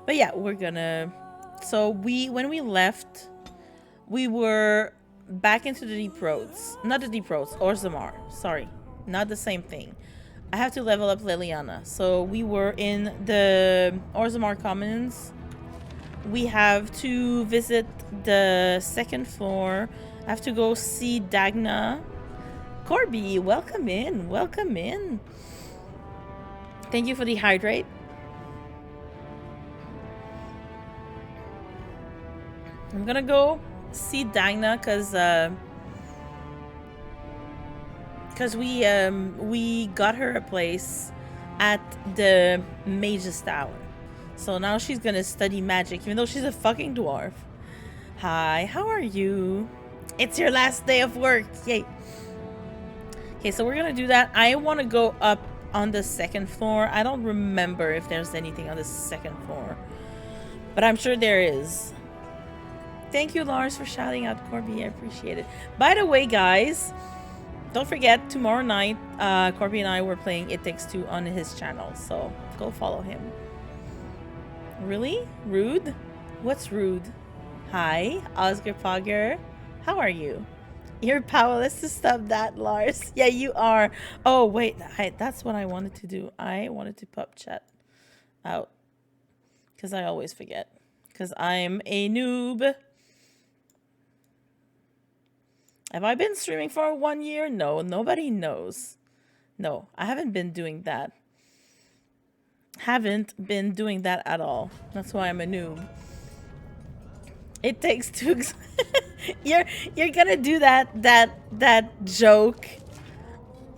But yeah, we're gonna. So when we left, we were back into the deep roads. Not the deep roads, Orzammar. Sorry, not the same thing. I have to level up Leliana. So we were in the Orzammar Commons. We have to visit the second floor. I have to go see Dagna. Corby, welcome in. Welcome in. Thank you for the hydrate. I'm gonna go see Dagna because we got her a place at the Mage's Tower. So now she's gonna study magic, even though she's a fucking dwarf. Hi, how are you? It's your last day of work. Yay. Okay, so we're gonna do that. I want to go up on the second floor. I don't remember if there's anything on the second floor, but I'm sure there is. Thank you, Lars, for shouting out Corby. I appreciate it. By the way, guys, don't forget, tomorrow night, Corby and I were playing It Takes Two on his channel, so go follow him. Really? Rude? What's rude? Hi, Oscar Pogger. How are you? You're powerless to stop that, Lars. Yeah, you are. Oh, wait. That's what I wanted to do. I wanted to pop chat out. Because I always forget. Because I'm a noob. Have I been streaming for 1 year? No, nobody knows. No, I haven't been doing that. Haven't been doing that at all. That's why I'm a noob. It Takes Two. You're gonna do that joke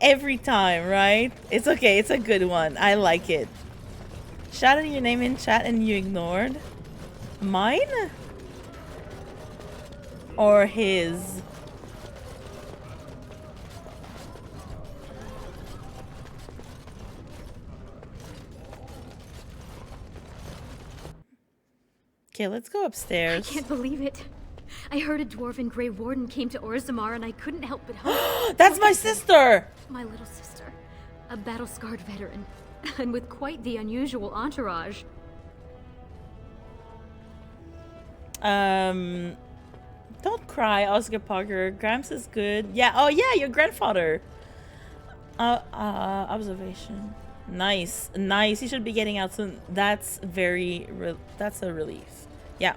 every time, right? It's okay. It's a good one. I like it. Shouted your name in chat and you ignored mine or his. Okay, let's go upstairs. I can't believe it. I heard a dwarven Grey Warden came to Orzammar and I couldn't help but hope. That's my sister! My little sister. A battle-scarred veteran. And with quite the unusual entourage. Don't cry, Oscar Parker. Gramps is good. Yeah, oh yeah, your grandfather. Observation. Nice, nice. He should be getting out soon. That's that's a relief. Yeah.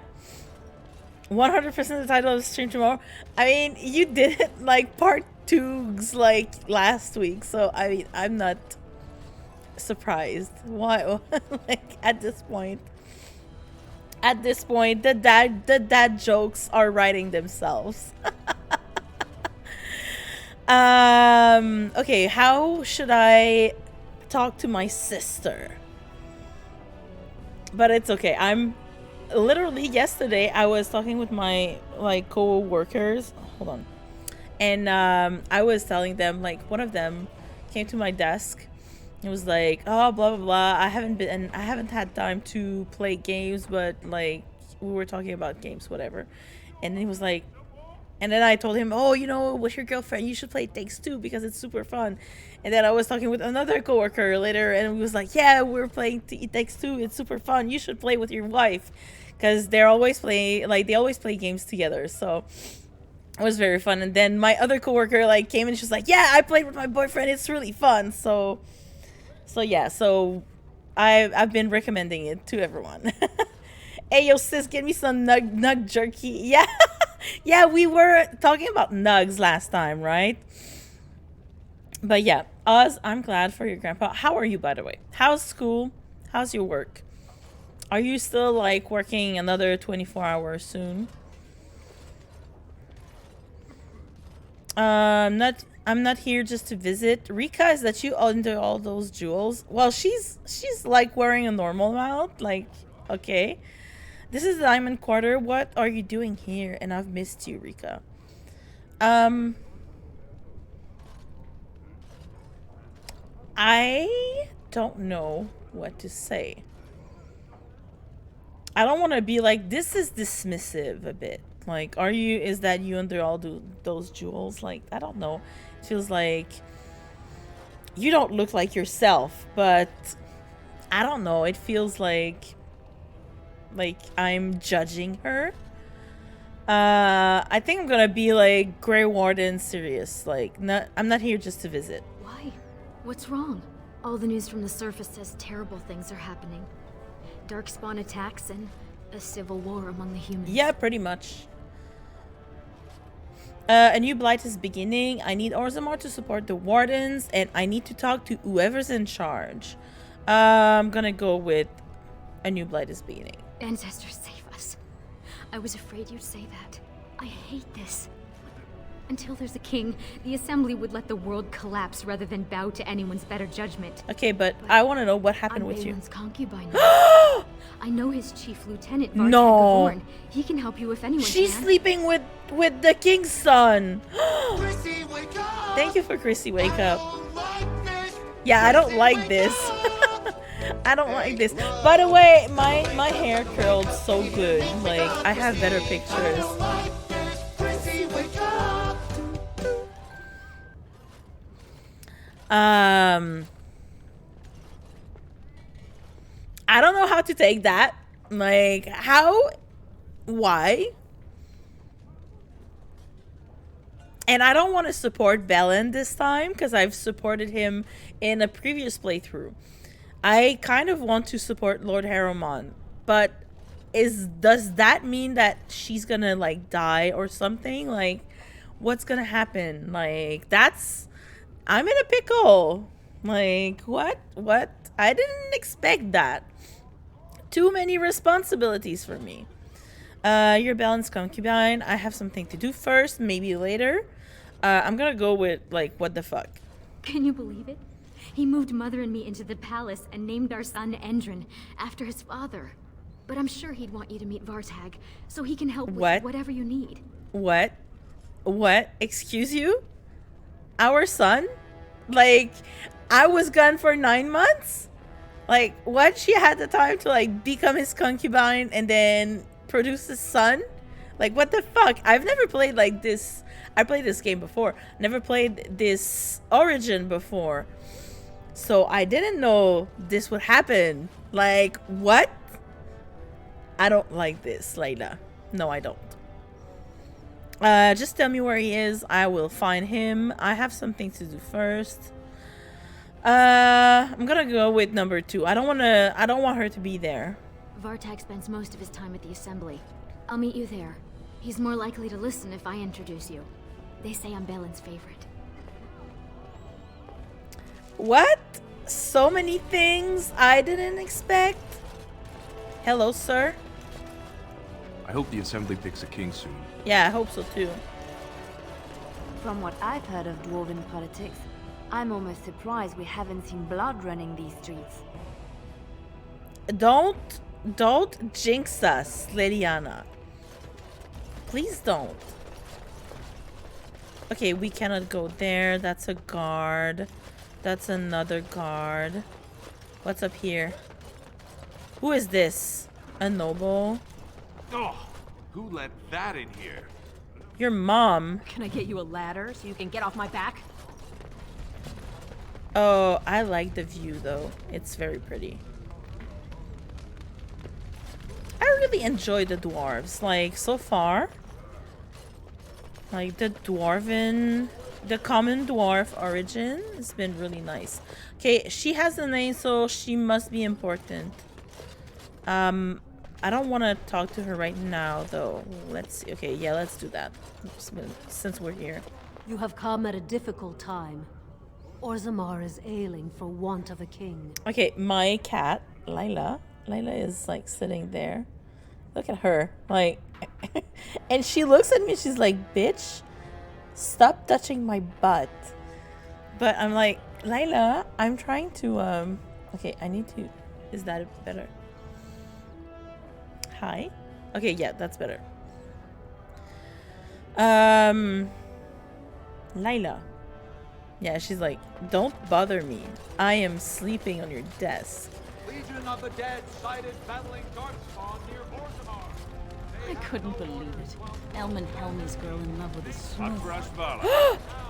100% the title of the stream tomorrow. I mean, you did it like part 2s like last week, so I mean, I'm not surprised. Why? Like at this point, the dad jokes are writing themselves. Okay, how should I talk to my sister? But it's okay. I'm literally yesterday I was talking with my like co-workers. Hold on. And I was telling them, like, one of them came to my desk. It was like, oh, blah blah blah. I haven't had time to play games, but like we were talking about games, whatever. And he was like, and then I told him, oh, you know, with your girlfriend, you should play It Takes Two because it's super fun. And then I was talking with another coworker later, and we was like, yeah, we're playing It Takes Two. It's super fun. You should play with your wife because they always play games together. So it was very fun. And then my other coworker like came and she was like, yeah, I played with my boyfriend. It's really fun. So yeah. So I've been recommending it to everyone. Hey, yo, sis, get me some nug jerky. Yeah. Yeah, we were talking about nugs last time, right? But yeah, Oz, I'm glad for your grandpa. How are you, by the way? How's school? How's your work? Are you still like working another 24 hours soon? I'm not here just to visit. Rika, is that you under all those jewels? Well, she's like wearing a normal amount. Like, okay. This is the Diamond Quarter. What are you doing here? And I've missed you, Rika. I don't know what to say. I don't want to be like, this is dismissive a bit. Like, is that you under all those jewels? Like, I don't know. It feels like you don't look like yourself, but I don't know. It feels like like I'm judging her. I think I'm gonna be like Grey Warden serious. Like, I'm not here just to visit. Why? What's wrong? All the news from the surface says terrible things are happening. Darkspawn attacks and a civil war among the humans. Yeah, pretty much. A new blight is beginning. I need Orzammar to support the wardens, and I need to talk to whoever's in charge. I'm gonna go with a new blight is beginning. Ancestors, save us. I was afraid you'd say that. I hate this. Until there's a king, the assembly would let the world collapse rather than bow to anyone's better judgment. Okay, but I want to know what happened with you. I'm Balin's concubine now. I know his chief lieutenant, Vartag No. He can help you if anyone She's can. sleeping with the king's son. Chrissy, wake up! Thank you for Chrissy. Wake I up. don't like this. Yeah, I don't Chrissy, like wake this. up! I don't like this. By the way, my hair curled so good. Like, I have better I pictures. don't like this. Chrissy, wake up! I don't know how to take that. Like, how? Why? And I don't want to support Belen this time because I've supported him in a previous playthrough. I kind of want to support Lord Harrowmon, but does that mean that she's gonna like die or something? Like, what's gonna happen? Like, I'm in a pickle. Like, what? I didn't expect that. Too many responsibilities for me. You're Belen's concubine. I have something to do first, maybe later. I'm gonna go with, like, what the fuck? Can you believe it? He moved Mother and me into the palace and named our son Endrin after his father. But I'm sure he'd want you to meet Vartag, so he can help with whatever you need. What? Excuse you? Our son? Like, I was gone for 9 months? Like, what? She had the time to, like, become his concubine and then produce his son? Like, what the fuck? I've never played like this. I played this game before. Never played this Origin before. So I didn't know this would happen. Like, what? I don't like this, Layla. No, I don't. Just tell me where he is. I will find him. I have something to do first. I'm gonna go with number 2. I don't want her to be there. Vartag spends most of his time at the assembly. I'll meet you there. He's more likely to listen if I introduce you. They say I'm Belen's favorite. What? So many things I didn't expect. Hello, sir. I hope the assembly picks a king soon. Yeah, I hope so too. From what I've heard of dwarven politics, I'm almost surprised we haven't seen blood running these streets. Don't jinx us, Leliana. Please don't. Okay, we cannot go there. That's a guard. That's another guard. What's up here? Who is this? A noble? Oh, who let that in here? Your mom. Can I get you a ladder so you can get off my back? Oh, I like the view though. It's very pretty. I really enjoy the dwarves. Like, so far. Like, the dwarven... The common dwarf origin has been really nice. Okay, she has a name, so she must be important. I don't want to talk to her right now, though. Let's see. Okay, yeah, let's do that. Since we're here. You have come at a difficult time. Orzammar is ailing for want of a king. Okay, my cat, Lila. Lila is, like, sitting there. Look at her. Like... and she looks at me, she's like, bitch, stop touching my butt. But I'm like, Lila, I'm trying to, okay, I need to... Is that better? Hi? Okay, yeah, that's better. Lila. Yeah, she's like, don't bother me. I am sleeping on your desk. Legion of the Dead sighted battling Darkspawn near Orzammar. I couldn't believe it. Elman Helmy's girl in love with a smith.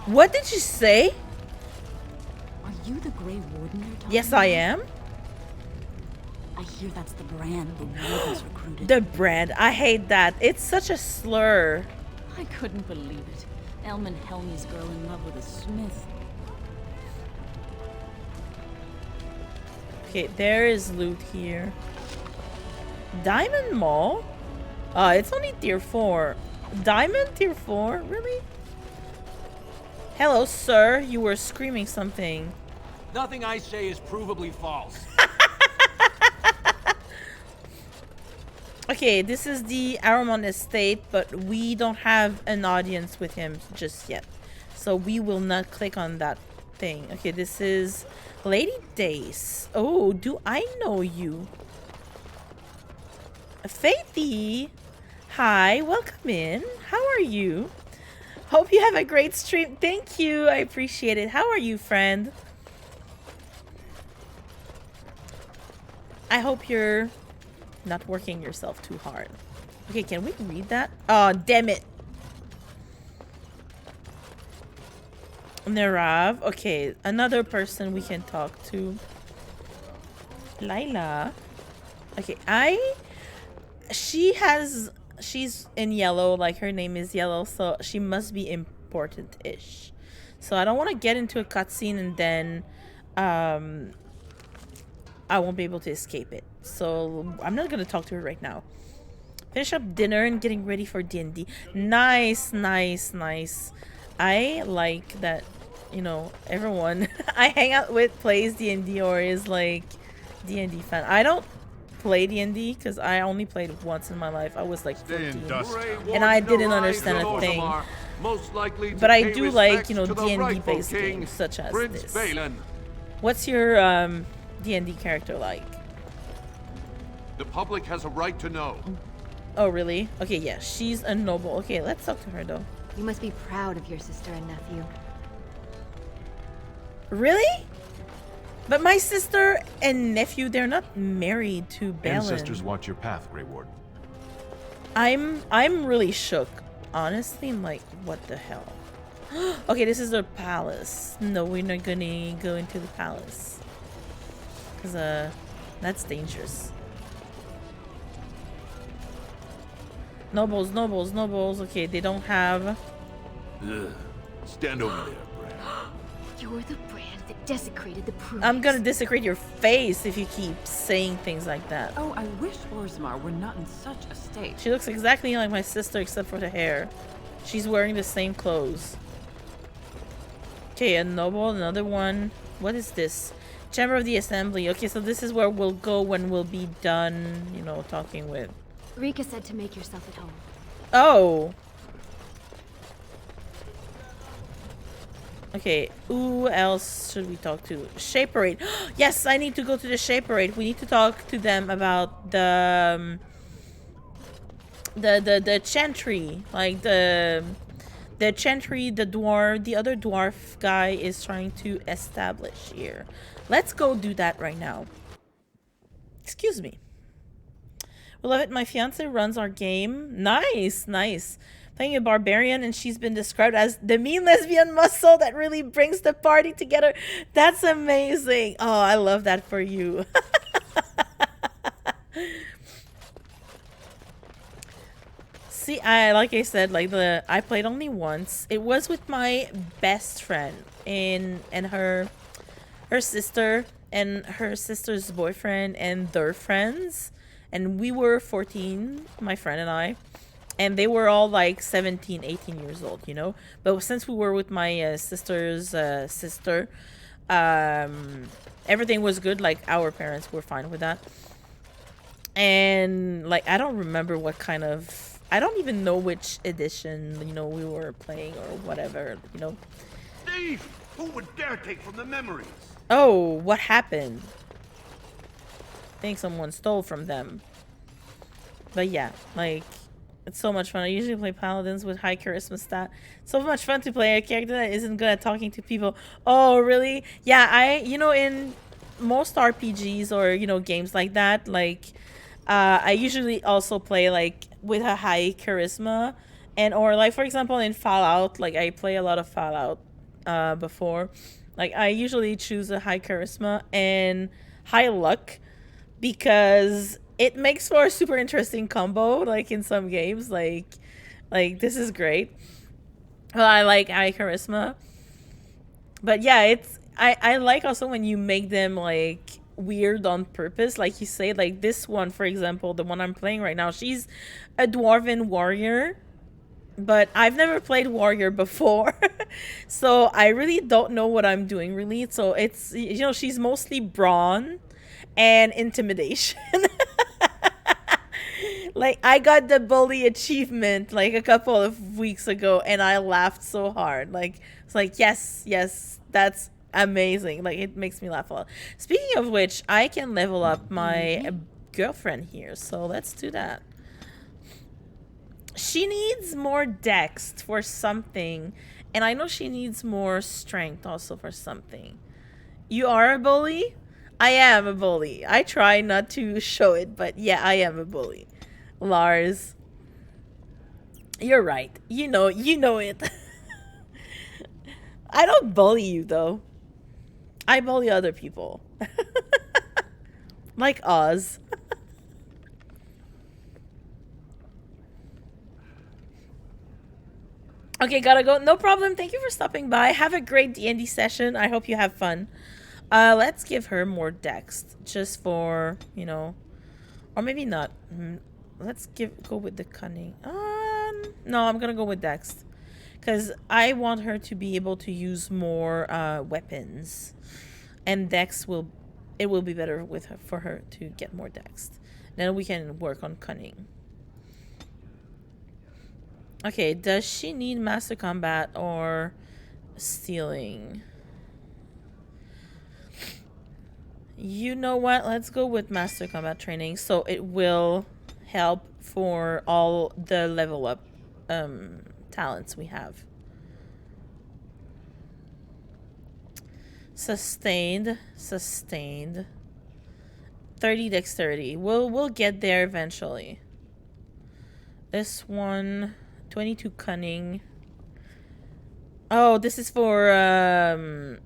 What did you say? Are you the Grey Warden you're talking Yes, I am. I hear that's the brand the Wardens recruited. The brand. I hate that. It's such a slur. I couldn't believe it. Elman Helmy's girl in love with a smith. Okay, there is loot here. Diamond Mall? It's only tier 4. Diamond tier 4? Really? Hello, sir. You were screaming something. Nothing I say is provably false. Okay, this is the Aramon estate, but we don't have an audience with him just yet. So we will not click on that thing. Okay, this is Lady Dace. Oh, do I know you? Faithy! Hi, welcome in. How are you? Hope you have a great stream. Thank you, I appreciate it. How are you, friend? I hope you're not working yourself too hard. Okay, can we read that? Oh, damn it. Narav. Okay, another person we can talk to. Lila. Okay, she's in yellow, like her name is yellow, so she must be important-ish. So I don't want to get into a cutscene and then I won't be able to escape it. So I'm not gonna talk to her right now. Finish up dinner and getting ready for D&D. Nice, nice, nice. I like that, you know, everyone I hang out with plays D&D or is like D&D fan. I don't play D&D because I only played once in my life. I was like 14 and I didn't understand a thing. But I do like, you know, D&D based games such as this. What's your D&D character like? The public has a right to know. Oh, really? Okay, yeah, she's a noble. Okay, let's talk to her though. You must be proud of your sister and nephew. Really? But my sister and nephew, they're not married to Balin. Ancestors watch your path, Grey Ward. I'm really shook. Honestly, I'm like, what the hell? Okay, this is their palace. No, we're not gonna go into the palace. Cause that's dangerous. Nobles, nobles, nobles. Okay, they don't have. Ugh. Stand over there, Brand. You're the brand that desecrated the proof. I'm gonna desecrate your face if you keep saying things like that. Oh, I wish Orzammar were not in such a state. She looks exactly like my sister except for the hair. She's wearing the same clothes. Okay, a noble, another one. What is this? Chamber of the Assembly. Okay, so this is where we'll go when we'll be done, you know, talking with. Rika said to make yourself at home. Oh. Okay, who else should we talk to? Shape Parade. Yes, I need to go to the Shape Parade. We need to talk to them about the chantry. Like the chantry the other dwarf guy is trying to establish here. Let's go do that right now. Excuse me. We love it. My fiance runs our game. Nice, nice. Playing a barbarian, and she's been described as the mean lesbian muscle that really brings the party together. That's amazing. Oh, I love that for you. See, like I said, like I played only once. It was with my best friend and her sister and her sister's boyfriend and their friends. And we were 14, my friend and I, and they were all like 17, 18 years old, you know? But since we were with my sister's sister, everything was good. Like, our parents were fine with that. And, like, I don't remember what kind of... I don't even know which edition, you know, we were playing or whatever, you know? Thief! Who would dare take from the memories? Oh, what happened? I think someone stole from them. But yeah, like, it's so much fun. I usually play paladins with high charisma stat. So much fun to play a character that isn't good at talking to people. Oh, really? Yeah, you know, in most RPGs or, you know, games like that, like, I usually also play, like, with a high charisma. And, or, like, for example, in Fallout, like, I play a lot of Fallout before. Like, I usually choose a high charisma and high luck, because it makes for a super interesting combo, like in some games. Like this is great. Well, I like high charisma. But yeah, it's I like also when you make them like weird on purpose, like you say, like this one, for example, the one I'm playing right now, she's a dwarven warrior, but I've never played warrior before. So I really don't know what I'm doing really. So it's, you know, she's mostly brawn and intimidation. Like I got the bully achievement like a couple of weeks ago and I laughed so hard. Like it's like yes, that's amazing. Like it makes me laugh a lot. Speaking of which, I can level up my girlfriend here. So let's do that. She needs more dex for something, and I know she needs more strength also for something. You are a bully? I am a bully. I try not to show it, but yeah, I am a bully. Lars. You're right. You know it. I don't bully you though. I bully other people. Like Oz. Okay, gotta go. No problem. Thank you for stopping by. Have a great D&D session. I hope you have fun. Let's give her more dex. Just for, you know. Or maybe not. Let's go with the cunning. No, I'm gonna go with dex. Because I want her to be able to use more weapons. And dex will be better with her, for her to get more dex. Then we can work on cunning. Okay, does she need master combat or stealing? You know what? Let's go with master combat training, so it will help for all the level up talents we have. Sustained. 30 dexterity. We'll get there eventually. This one, 22 cunning. Oh, this is for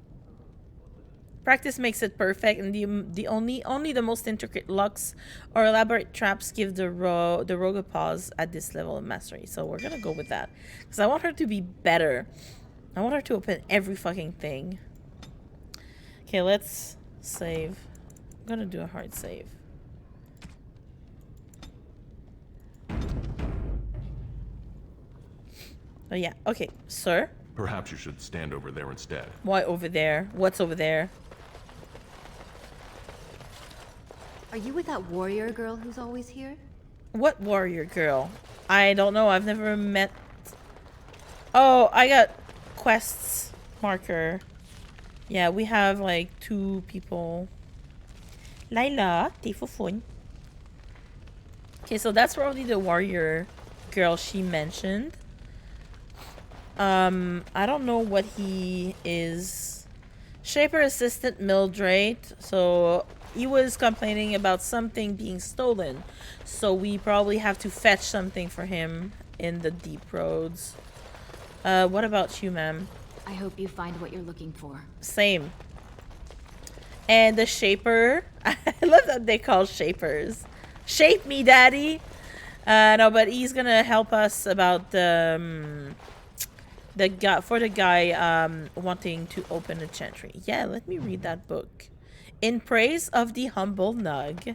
practice makes it perfect, and the only the most intricate locks or elaborate traps give the rogue a pause at this level of mastery. So we're gonna go with that because I want her to be better. I want her to open every fucking thing. Okay, let's save. I'm gonna do a hard save. Oh yeah. Okay, sir. Perhaps you should stand over there instead. Why over there? What's over there? Are you with that warrior girl who's always here? What warrior girl? I don't know. I've never met. Oh, I got quests marker. Yeah, we have like 2 people. Lila, fun. Okay, so that's probably the warrior girl she mentioned. I don't know what he is. Shaper assistant Mildrate. So he was complaining about something being stolen. So we probably have to fetch something for him in the deep roads. What about you, ma'am? I hope you find what you're looking for. Same. And the Shaper. I love that they call Shapers. Shape me, daddy. No, but he's gonna help us about the guy wanting to open a chantry. Yeah, let me read that book. In Praise of the Humble Nug.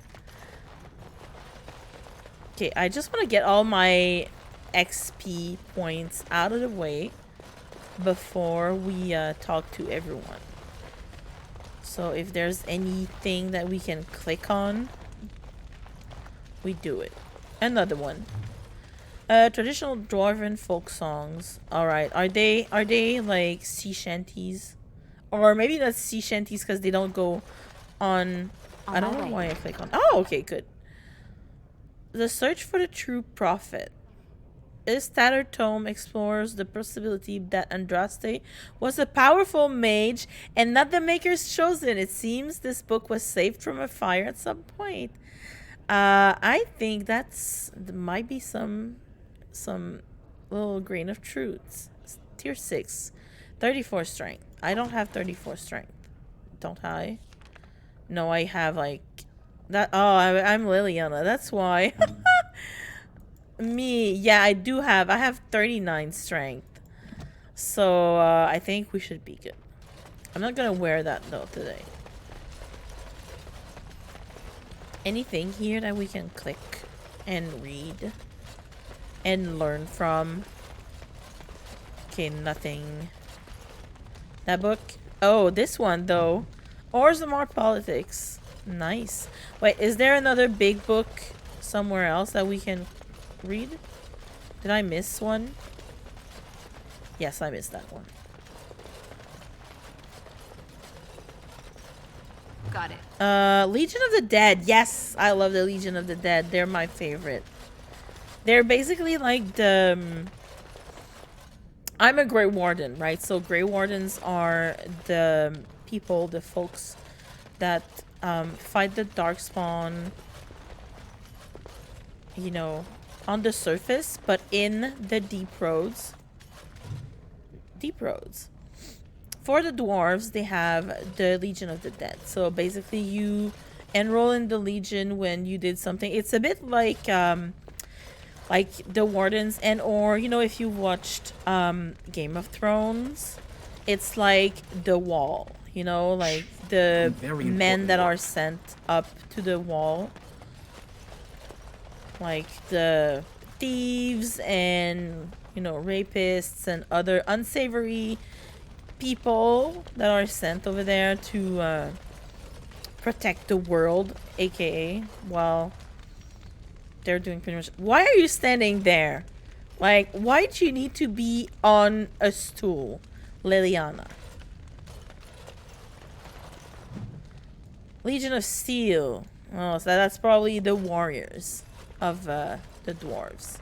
Okay, I just want to get all my XP points out of the way before we talk to everyone. So if there's anything that we can click on, we do it. Another one. Traditional dwarven folk songs. Alright, are they like sea shanties? Or maybe that's sea shanties because they don't go on I don't know why I click on. Oh, okay, good. The Search for the True Prophet. This tattered tome explores the possibility that Andraste was a powerful mage and not the Maker's chosen. It seems this book was saved from a fire at some point. I think there might be some little grain of truth. Tier 6. 34 strength. I don't have 34 strength. Don't I? No, I have like I'm Leliana. That's why. Me, yeah, I have 39 strength. So, I think we should be good. I'm not gonna wear that though today. Anything here that we can click and read and learn from? Okay, nothing. That book? Oh, this one though. Orzammar Politics. Nice. Wait, is there another big book somewhere else that we can read? Did I miss one? Yes, I missed that one. Got it. Legion of the Dead. Yes, I love the Legion of the Dead. They're my favorite. They're basically like the... I'm a Grey Warden, right? So Grey Wardens are the people, the folks that fight the Darkspawn, you know, on the surface, but in the deep roads. Deep roads. For the dwarves, they have the Legion of the Dead. So basically you enroll in the Legion when you did something. It's a bit like the Wardens, and or, you know, if you watched Game of Thrones, it's like the Wall, you know, like the men that are sent up to the Wall. Like the thieves and, you know, rapists and other unsavory people that are sent over there to protect the world, aka, well, they're doing pretty much... Why are you standing there? Like, why do you need to be on a stool, Leliana? Legion of Steel. Oh, so that's probably the warriors of the dwarves.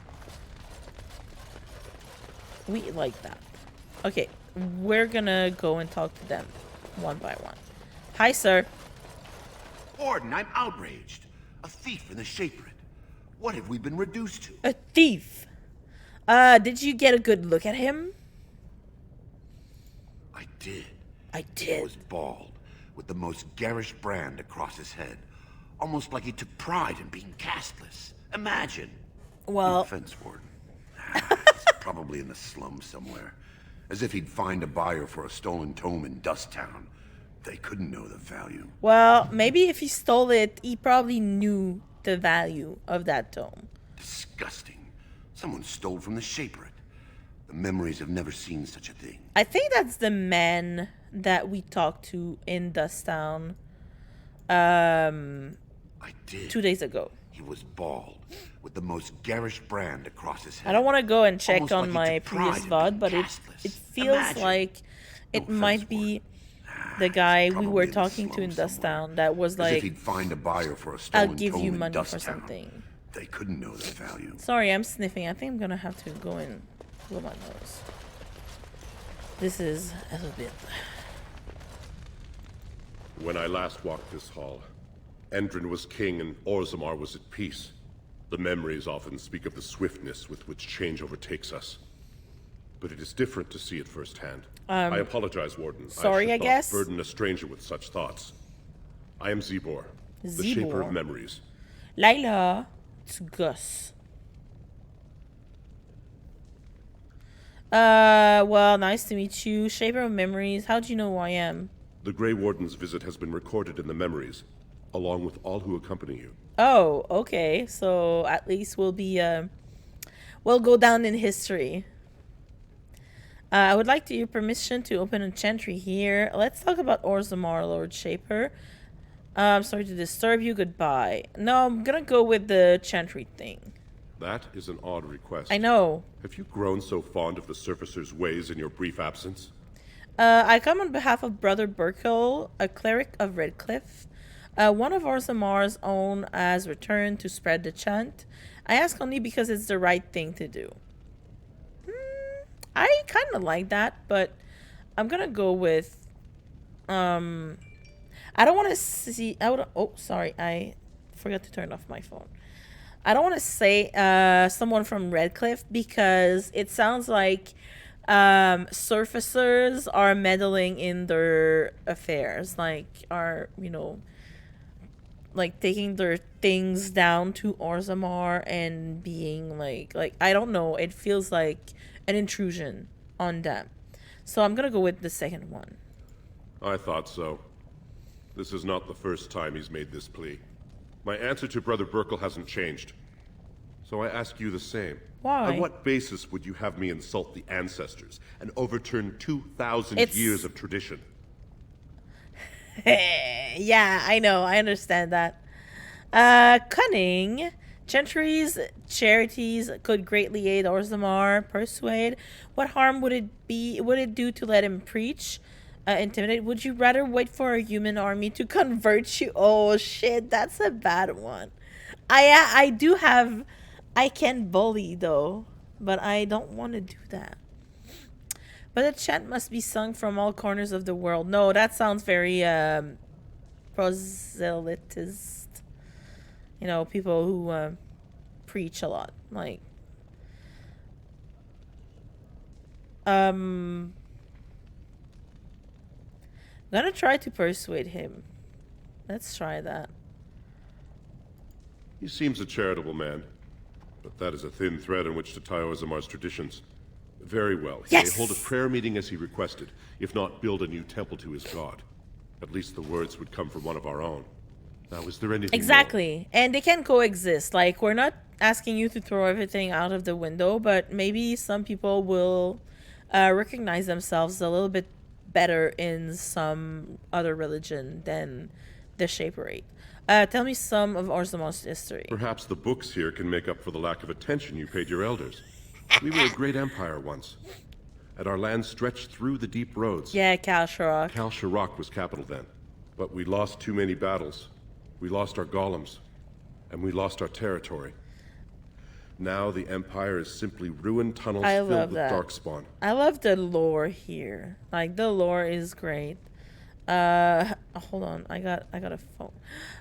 We like that. Okay, we're gonna go and talk to them one by one. Hi, sir. Warden, I'm outraged. A thief in the Shapered. What have we been reduced to? A thief? Did you get a good look at him? I did. I did. He was bald, with the most garish brand across his head. Almost like he took pride in being castless. Imagine. Well... No offense, Warden. He's probably in the slums somewhere. As if he'd find a buyer for a stolen tome in Dusttown. They couldn't know the value. Well, maybe if he stole it, he probably knew the value of that tome. Disgusting. Someone stole from the Shapered. The memories have never seen such a thing. I think that's the man that we talked to in Dusttown. I did. 2 days ago. He was bald, with the most garish brand across his head. I don't want to go and check Almost on like he my took pride previous in VOD, being but it castless. feels Imagine. like it No might offense, be Warden. the guy He's we probably were in the talking to in slums somewhere. Dusttown that was As like, if he'd find a buyer for a stolen I'll give tome you in money for Dusttown. something. They couldn't know the value. Sorry, I'm sniffing. I think I'm gonna have to go and blow my nose. This is a little bit... When I last walked this hall, Endrin was king and Orzammar was at peace. The memories often speak of the swiftness with which change overtakes us. But it is different to see it firsthand. I apologize, Warden. Sorry, I should guess? not burden a stranger with such thoughts. I am Zebor, the shaper Zebor? of memories. Lila, it's Gus. Well, nice to meet you. Shaper of Memories. How'd you know who I am? The Grey Warden's visit has been recorded in the memories, along with all who accompany you. Oh, okay. So at least we'll be, we'll go down in history. I would like your permission to open a chantry here. Let's talk about Orzammar, Lord Shaper. I'm sorry to disturb you. Goodbye. No, I'm gonna go with the chantry thing. That is an odd request. I know. Have you grown so fond of the Surfacer's ways in your brief absence? I come on behalf of Brother Burkle, a cleric of Redcliffe. One of Orzammar's own has returned to spread the chant. I ask only because it's the right thing to do. I kind of like that, but I'm gonna go with... I don't want to see... Oh, sorry. I forgot to turn off my phone. I don't want to say someone from Redcliffe because it sounds like surfacers are meddling in their affairs. Like, are, you know, like taking their things down to Orzammar and being like I don't know, it feels like an intrusion on them. So I'm gonna go with the second one. I thought so. This is not the first time he's made this plea. My answer to Brother Burkle hasn't changed. So I ask you the same. Why? On what basis would you have me insult the ancestors and overturn 2,000 years of tradition? Yeah, I know. I understand that. Cunning. Gentry's charities could greatly aid Orzammar. Persuade. What harm would it do to let him preach? Intimidate. Would you rather wait for a human army to convert you? Oh shit, that's a bad one. I do have. I can bully though, but I don't want to do that. But a chant must be sung from all corners of the world. No, that sounds very proselytist. You know, people who preach a lot. Like, I'm gonna try to persuade him. Let's try that. He seems a charitable man, but that is a thin thread on which to tie Orzammar's traditions. Very well. He may hold a prayer meeting as he requested, if not build a new temple to his god. At least the words would come from one of our own. Now, is there anything Exactly. And they can coexist. Like, we're not asking you to throw everything out of the window, but maybe some people will recognize themselves a little bit better in some other religion than the Shaperate. Tell me some of Orzammar's history. Perhaps the books here can make up for the lack of attention you paid your elders. We were a great empire once, and our land stretched through the deep roads. Yeah, Kal Sharok. Kal Sharok was capital then, but we lost too many battles. We lost our golems, and we lost our territory. Now the empire is simply ruined tunnels filled with darkspawn. I love the lore here. Like, the lore is great. Hold on, I got a phone.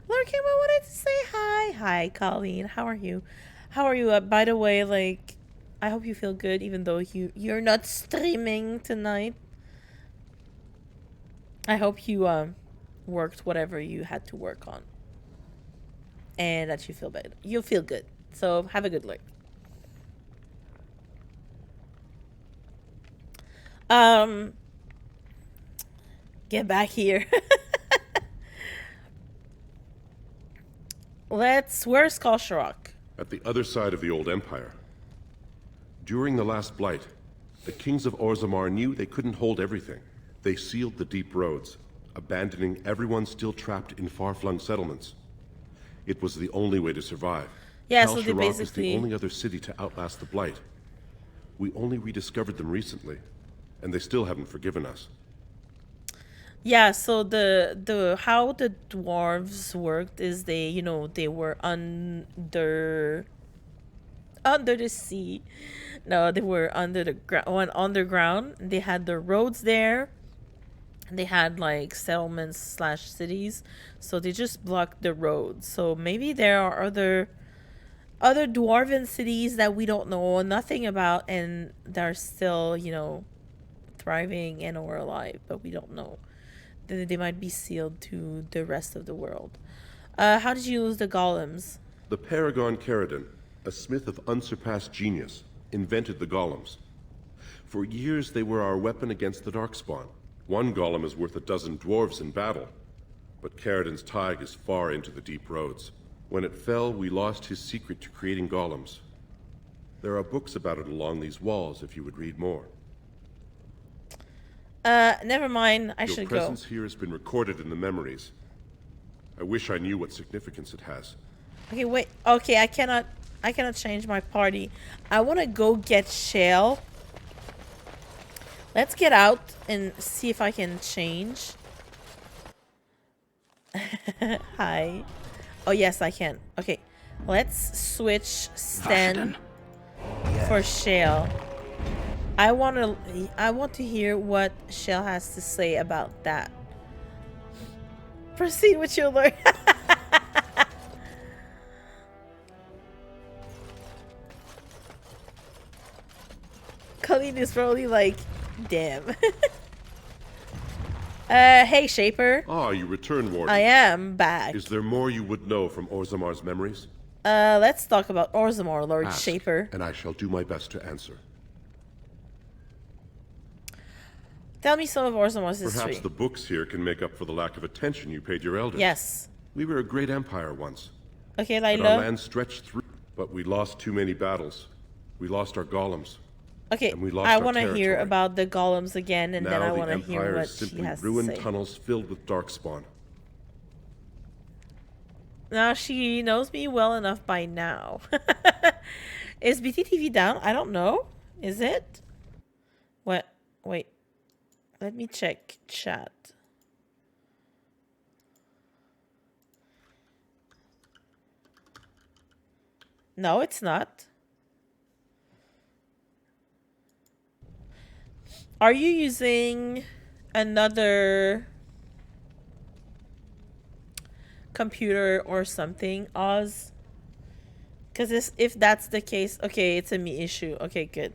Lurking, I wanted to say hi. Hi, Colleen. How are you? How are you? By the way, like, I hope you feel good, even though you're not streaming tonight. I hope you worked whatever you had to work on, and that you feel better. You'll feel good. So have a good lurk. Get back here. Where's Kal Sharok? At the other side of the old empire. During the last blight, the kings of Orzammar knew they couldn't hold everything. They sealed the deep roads, abandoning everyone still trapped in far-flung settlements. It was the only way to survive. Yeah, Kal so they Sharok basically... is the only other city to outlast the blight. We only rediscovered them recently, and they still haven't forgiven us. Yeah, so the how the dwarves worked is they were under the sea. No, they were under the underground. They had the roads there. They had like settlements / cities, so they just blocked the roads. So maybe there are other dwarven cities that we don't know nothing about, and they're still thriving and or alive, but we don't know. They might be sealed to the rest of the world. How did you lose the golems? The Paragon Caridin, a smith of unsurpassed genius, invented the golems. For years they were our weapon against the Darkspawn. One golem is worth 12 dwarves in battle, but Caridin's tide is far into the deep roads. When it fell, we lost his secret to creating golems. There are books about it along these walls if you would read more. Never mind. I should go. Your presence here has been recorded in the memories. I wish I knew what significance it has. Okay, wait. Okay, I cannot change my party. I want to go get Shale. Let's get out and see if I can change. Hi. Oh, yes, I can. Okay. Let's switch Sten for Shale. I want to hear what Shale has to say about that. Proceed with your learn. Colleen is probably like, damn. Hey, Shaper. Ah, you return, Warden. I am back. Is there more you would know from Orzamar's memories? Let's talk about Orzammar, Lord Ask, Shaper. and I shall do my best to answer. Tell me some of Orzamar's history. Perhaps the books here can make up for the lack of attention you paid your elders. Yes. We were a great empire once. Okay, And our Layla. land stretched through, but we lost too many battles. We lost our golems. Okay, And we lost I our want to hear territory. about the golems again, and then Now I the want to hear empire what is she simply has to ruined say. tunnels filled with darkspawn. Now, she knows me well enough by now. Is BTTV down? I don't know. Is it? What? Wait. Let me check chat. No, it's not. Are you using another computer or something, Oz? Because if that's the case, okay, it's a me issue. Okay, good.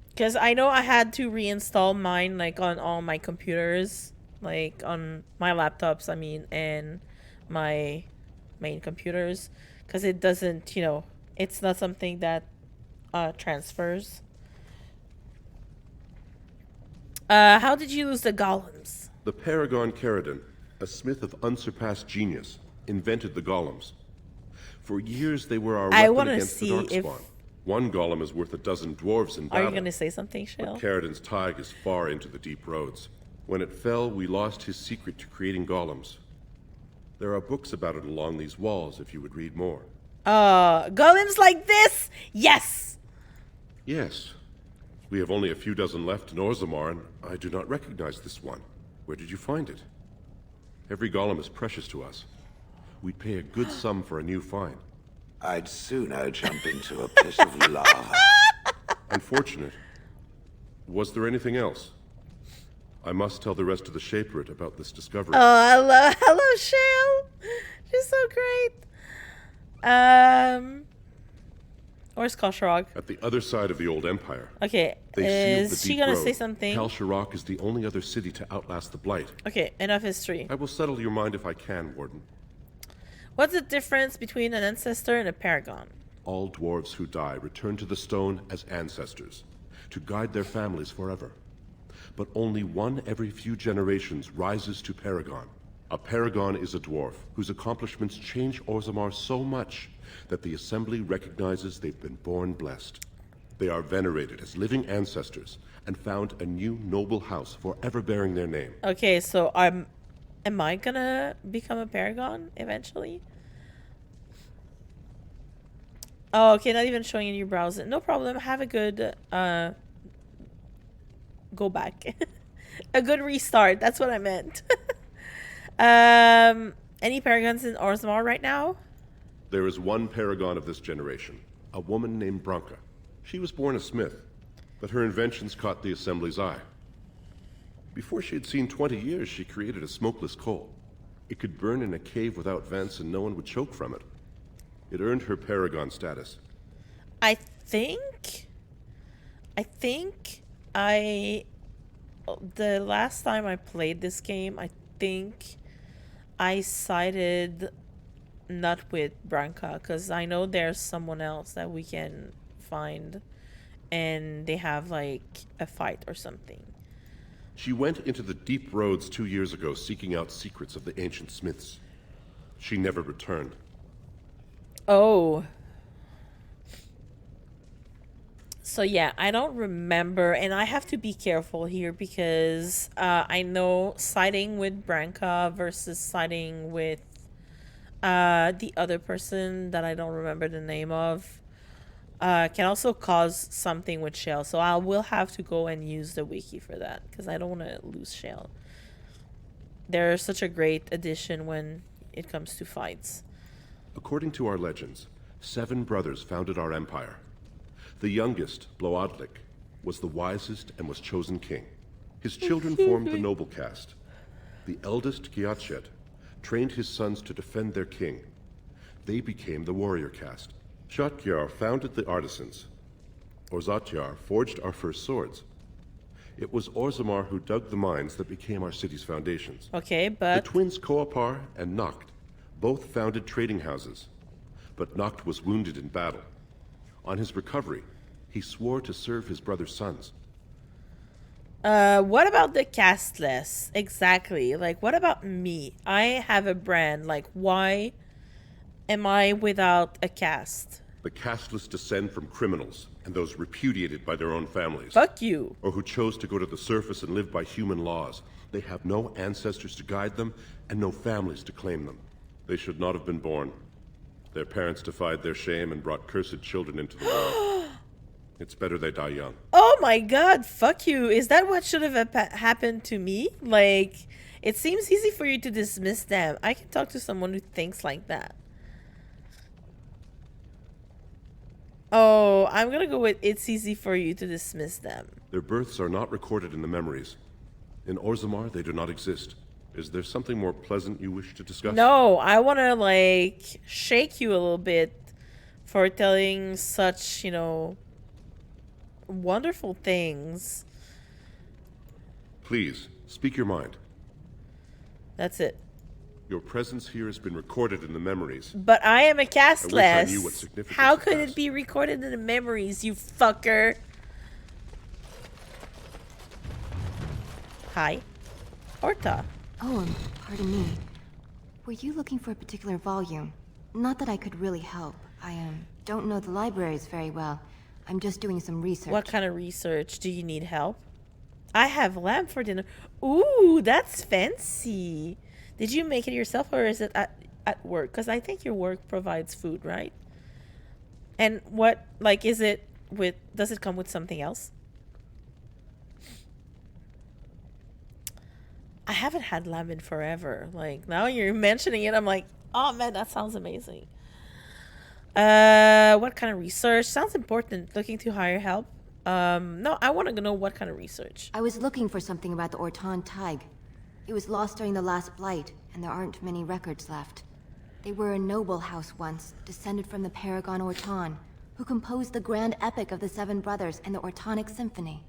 Because I know I had to reinstall mine, like, on all my computers. Like, on my laptops, I mean, and my main computers. Because it doesn't, you know, it's not something that transfers. How did you lose the golems? The Paragon Caridon, a smith of unsurpassed genius, invented the golems. For years they were our I weapon wanna against the see if- darkspawn. One golem is worth a dozen dwarves in Are battle. you going to say something, Shale? But Caridon's tide is far into the deep roads. When it fell, we lost his secret to creating golems. There are books about it along these walls if you would read more. Golems like this? Yes! Yes. We have only a few dozen left in Orzammar, and I do not recognize this one. Where did you find it? Every golem is precious to us. We'd pay a good sum for a new find. I'd sooner jump into a pit of lava. Unfortunate. Was there anything else? I must tell the rest of the Shaperate about this discovery. Oh, hello, Shale. She's so great. Where's Kalsharog? At the other side of the old empire. Okay, They sealed the is she deep gonna road. say something? Kalsharok is the only other city to outlast the Blight. Okay, enough history. I will settle your mind if I can, Warden. What's the difference between an ancestor and a paragon? All dwarves who die return to the stone as ancestors, to guide their families forever. But only one every few generations rises to paragon. A paragon is a dwarf whose accomplishments change Orzammar so much that the Assembly recognizes they've been born blessed. They are venerated as living ancestors and found a new noble house forever bearing their name. Okay, so am I gonna become a paragon eventually? Oh, okay, not even showing in your browser. No problem. Have a good go back. A good restart. That's what I meant. Any paragons in Orzammar right now? There is one paragon of this generation, a woman named Branka. She was born a smith, but her inventions caught the Assembly's eye. Before she had seen 20 years, she created a smokeless coal. It could burn in a cave without vents and no one would choke from it. It earned her paragon status. I think the last time I played this game, I think I sided not with Branka, because I know there's someone else that we can find and they have like a fight or something. She went into the deep roads 2 years ago seeking out secrets of the ancient smiths. She never returned. Oh. So yeah, I don't remember, and I have to be careful here because I know siding with Branka versus siding with the other person that I don't remember the name of can also cause something with Shale. So I will have to go and use the wiki for that because I don't want to lose Shale. They're such a great addition when it comes to fights. According to our legends, 7 brothers founded our empire. The youngest, Bloadlik, was the wisest and was chosen king. His children formed the noble caste. The eldest, Giachet, trained his sons to defend their king. They became the warrior caste. Shotgyar founded the artisans. Orzatyar forged our first swords. It was Orzammar who dug the mines that became our city's foundations. Okay, The but twins Koapar and Noct both founded trading houses, but Noct was wounded in battle. On his recovery, he swore to serve his brother's sons. what about the castless? Exactly. Like, what about me? I have a brand. Like, why am I without a caste? The casteless descend from criminals and those repudiated by their own families. Fuck you. Or who chose to go to the surface and live by human laws. They have no ancestors to guide them and no families to claim them. They should not have been born. Their parents defied their shame and brought cursed children into the world. It's better they die young. Oh my god, fuck you. Is that what should have happened to me? Like, it seems easy for you to dismiss them. I can talk to someone who thinks like that. Oh, I'm gonna go with it's easy for you to dismiss them. Their births are not recorded in the memories. In Orzammar, they do not exist. Is there something more pleasant you wish to discuss? No, I want to, like, shake you a little bit for telling such, you know, wonderful things. Please, speak your mind. That's it. Your presence here has been recorded in the memories. But I am a I castless. knew what significance How it could has. it be recorded in the memories, you fucker? Hi. Orta. Oh, pardon me. Were you looking for a particular volume? Not that I could really help. I don't know the libraries very well. I'm just doing some research. What kind of research? Do you need help? I have lamb for dinner. Ooh, that's fancy. Did you make it yourself or is it at work? Because I think your work provides food, right? And what, like, is it with, does it come with something else? I haven't had lamb in forever. Like, now you're mentioning it, I'm like, oh man, that sounds amazing. What kind of research? Sounds important. Looking to hire help? No, I want to know what kind of research. I was looking for something about the Ortan Tig. It was lost during the last blight, and there aren't many records left. They were a noble house once, descended from the Paragon Ortan, who composed the grand epic of the Seven Brothers and the Ortonic Symphony.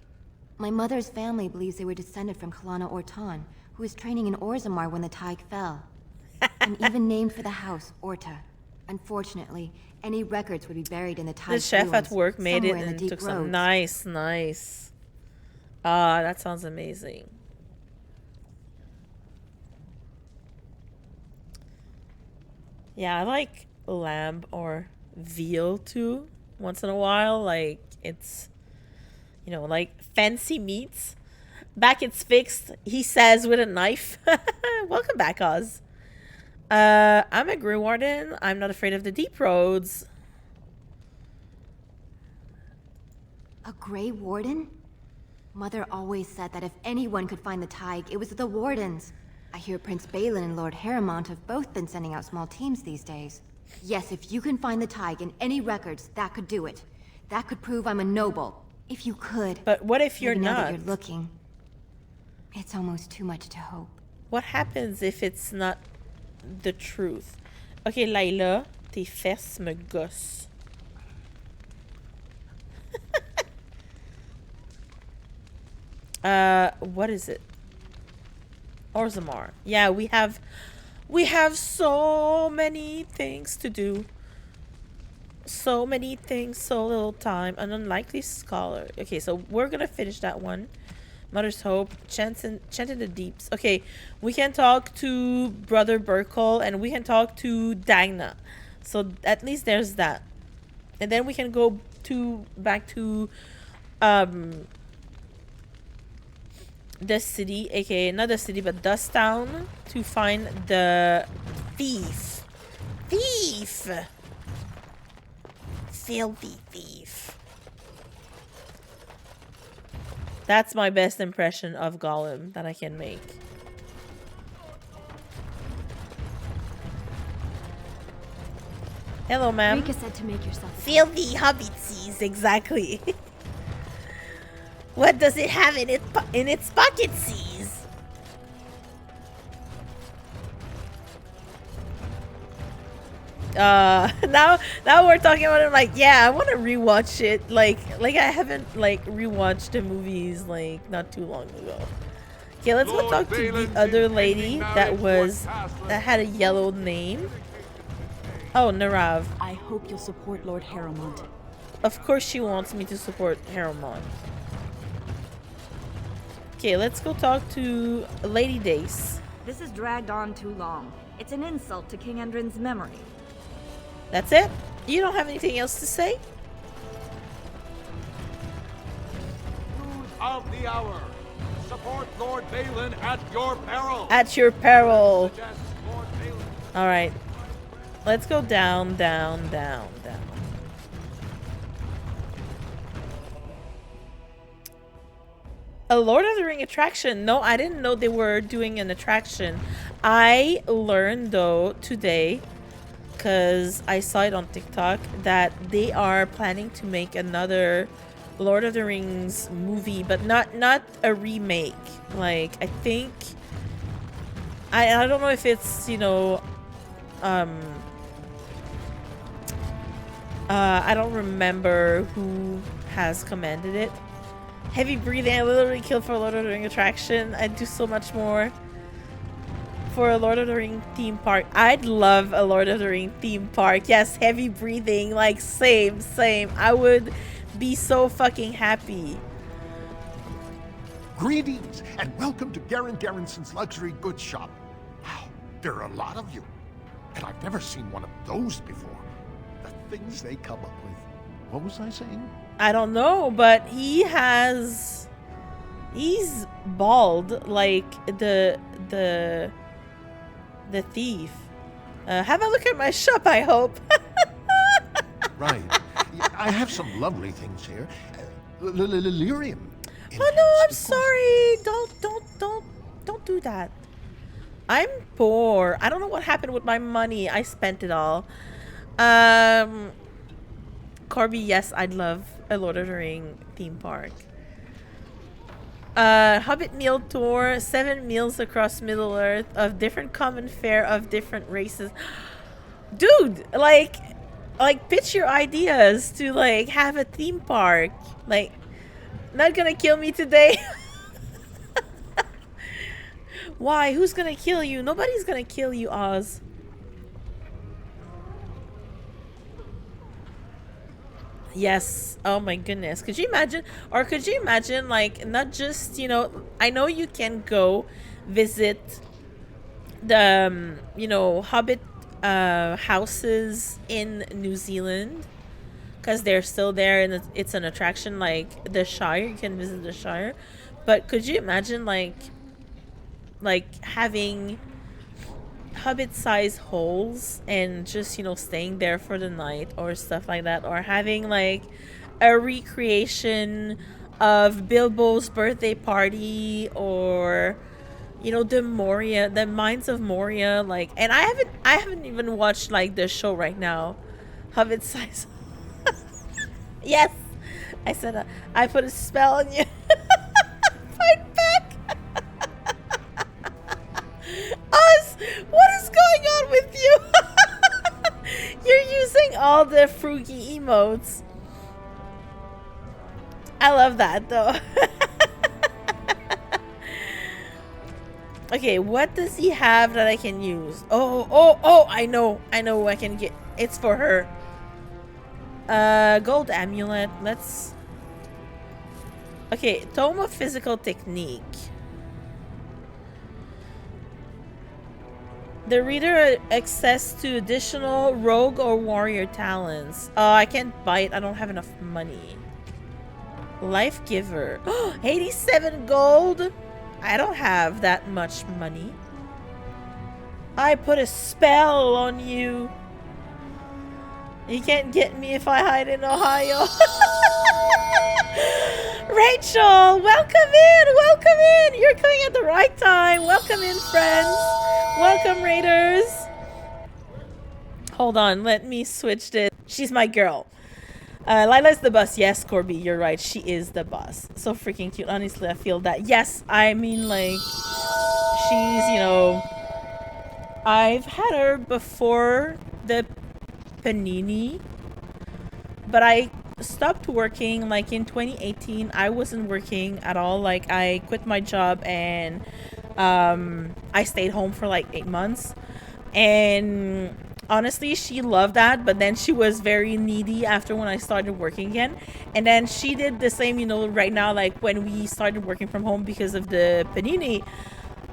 My mother's family believes they were descended from Kalana Ortan, who was training in Orzammar when the Tig fell. And even named for the house, Orta. Unfortunately, any records would be buried in the Tig The chef ruins, at work made it somewhere in the and deep took some. roads. Nice, nice. Ah, that sounds amazing. Yeah, I like lamb or veal too, once in a while. Like, it's, you know, like fancy meats. Back it's fixed, he says with a knife. Welcome back, Oz. I'm a Grey Warden. I'm not afraid of the deep roads. A Grey Warden? Mother always said that if anyone could find the Tig, it was the Wardens. I hear Prince Balin and Lord Harrimont have both been sending out small teams these days. Yes, if you can find the Tig in any records, that could do it. That could prove I'm a noble. If you could. But what if you're Maybe now not? that you're looking. It's almost too much to hope. What happens if it's not the truth? Okay, Layla, tes fesses me gossent. What is it? Orzammar. Yeah, we have so many things to do. So many things, so little time. An unlikely scholar. Okay, so we're gonna finish that one. Mother's Hope, Chant in the Deeps. Okay, we can talk to Brother Burkle and we can talk to Dagna. So at least there's that. And then we can go back to the city, aka not the city but Dust Town, to find the thief. Filthy thief. That's my best impression of Gollum that I can make. Hello, ma'am. Rika said to make yourself Filthy hobbitses, exactly. What does it have in its pocketses? Now we're talking about it. Like, yeah, I want to rewatch it. Like I haven't like rewatched the movies like not too long ago. Okay, let's go talk to the other lady that had a yellow name. Oh, Narav. I hope you'll support Lord Harrowmont. Of course she wants me to support Harrowmont. Okay, let's go talk to Lady Dace. This has dragged on too long. It's an insult to King Endrin's memory. That's it? You don't have anything else to say? News of the hour. Support Lord Balin at your peril. At your peril. Suggest Lord Balin. All right. Let's go down, down, down, down. A Lord of the Ring attraction. No, I didn't know they were doing an attraction. I learned though today, because I saw it on TikTok, that they are planning to make another Lord of the Rings movie, but not a remake. Like, I think I don't know if it's, you know, I don't remember who has commanded it. Heavy breathing. I literally killed for a Lord of the Ring attraction. I'd do so much more for a Lord of the Ring theme park. I'd love a Lord of the Ring theme park. Yes, heavy breathing. Like, same. I would be so fucking happy. Greetings and welcome to Garen Garrison's luxury goods shop. Wow, there are a lot of you. And I've never seen one of those before. The things they come up with. What was I saying? I don't know, but he's bald like the thief. Have a look at my shop, I hope. Right. I have some lovely things here. Lyrium. Oh no, I'm sorry. Don't do that. I'm poor. I don't know what happened with my money. I spent it all. Corby, yes, I'd love a Lord of the Ring theme park. Hobbit meal tour, 7 meals across Middle Earth of different common fare of different races. Dude, like pitch your ideas to like have a theme park. Like, not gonna kill me today. Why? Who's gonna kill you? Nobody's gonna kill you, Oz. Yes. Oh my goodness. Could you imagine? Or could you imagine, like, not just, you know, I know you can go visit the, you know, Hobbit houses in New Zealand, because they're still there and it's an attraction, like the Shire. You can visit the Shire. But could you imagine, like having Hobbit-sized holes and just, you know, staying there for the night or stuff like that, or having like a recreation of Bilbo's birthday party, or, you know, the Mines of Moria, like, and I haven't even watched like the show right now, Hobbit-sized. Yes, I said I put a spell on you. Fight back. Us, what is going on with you? You're using all the fruity emotes. I love that though. Okay, what does he have that I can use? Oh, I know I can get. It's for her. Gold amulet. Let's. Okay, Tome of Physical Technique. The reader access to additional rogue or warrior talents. I can't buy it. I don't have enough money. Life Giver. 87 gold. I don't have that much money. I put a spell on you. You can't get me if I hide in Ohio. Rachel, welcome in. You're coming at the right time. Welcome in, friends. Welcome, Raiders. Hold on, let me switch this. She's my girl. Lila's the boss. Yes, Corby, you're right. She is the boss. So freaking cute. Honestly, I feel that. Yes, I mean, like, she's, you know, I've had her before the panini, but I stopped working like in 2018. I wasn't working at all. Like I quit my job and I stayed home for like 8 months, and honestly she loved that, but then she was very needy after when I started working again, and then she did the same, you know, right now, like when we started working from home because of the panini.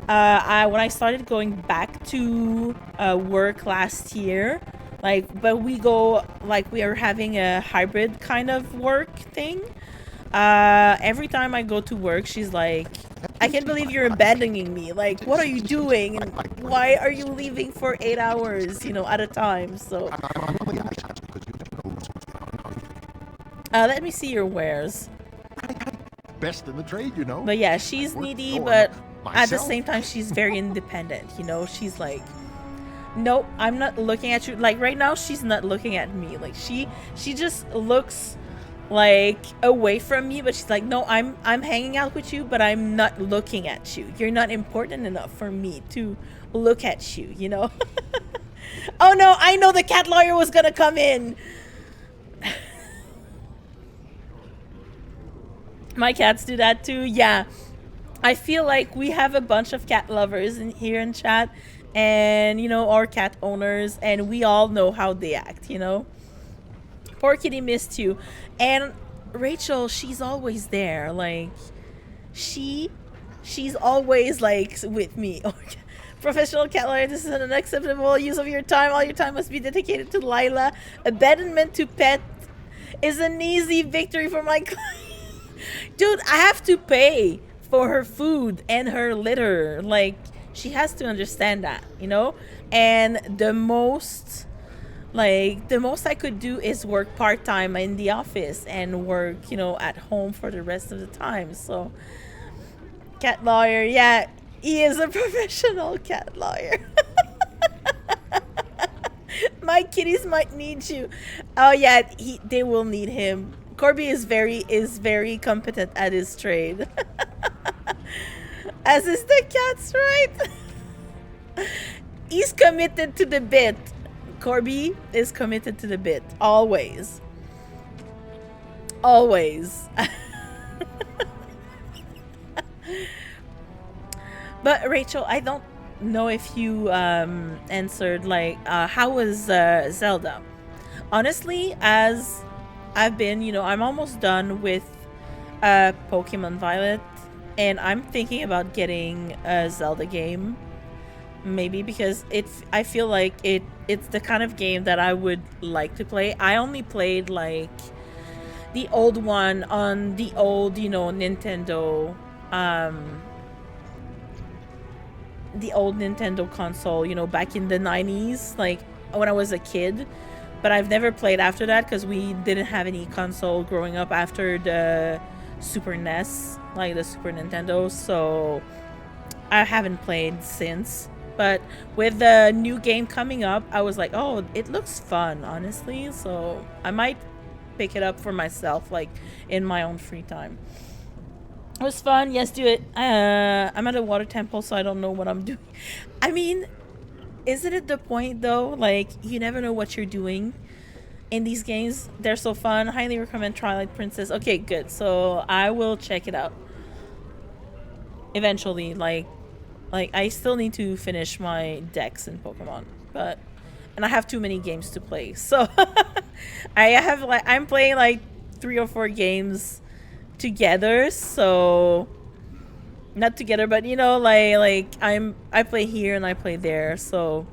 When I started going back to work last year, like, but we go, like, we are having a hybrid kind of work thing. Every time I go to work, she's like, I can't believe you're abandoning me. Like, what are you doing? And why are you leaving for 8 hours, you know, at a time? So, let me see your wares. Best in the trade, you know. But yeah, she's needy, but at the same time, she's very independent, you know? She's like, nope, I'm not looking at you. Like, right now, she's not looking at me. Like, she just looks, like, away from me, but she's like, no, I'm hanging out with you, but I'm not looking at you. You're not important enough for me to look at you, you know? Oh, no, I know the cat lawyer was gonna come in. My cats do that, too. Yeah. I feel like we have a bunch of cat lovers in here in chat, and, you know, our cat owners, and we all know how they act, you know? Poor kitty missed you. And Rachel, she's always there. Like, she's always, like, with me. Professional cat lawyer, this is an unacceptable use of your time. All your time must be dedicated to Lila. Abandonment to pet is an easy victory for my client. Dude, I have to pay for her food and her litter. Like, she has to understand that, you know? And the most I could do is work part-time in the office and work, you know, at home for the rest of the time. So, cat lawyer, yeah, he is a professional cat lawyer. My kitties might need you. Oh yeah, they will need him. Corby is very competent at his trade. As is the cats, right? He's committed to the bit. Corby is committed to the bit. Always. Always. But Rachel, I don't know if you answered, like, how was Zelda? Honestly, as I've been, you know, I'm almost done with Pokemon Violet, and I'm thinking about getting a Zelda game, maybe because I feel like it's the kind of game that I would like to play. I only played, like, the old one on the old, you know, Nintendo, the old Nintendo console, you know, back in the 90s, like when I was a kid. But I've never played after that because we didn't have any console growing up after the Super NES, like the Super Nintendo. So I haven't played since. But with the new game coming up, I was like, oh, it looks fun, honestly. So I might pick it up for myself, like in my own free time. It was fun. Yes, do it. I'm at a water temple, so I don't know what I'm doing. I mean, isn't it the point, though? Like, you never know what you're doing in these games. They're so fun. Highly recommend Twilight Princess. Okay, good. So I will check it out eventually. Like I still need to finish my decks in Pokemon, and I have too many games to play. So I'm playing like 3 or 4 games together. So not together, but you know, like I play here and I play there, so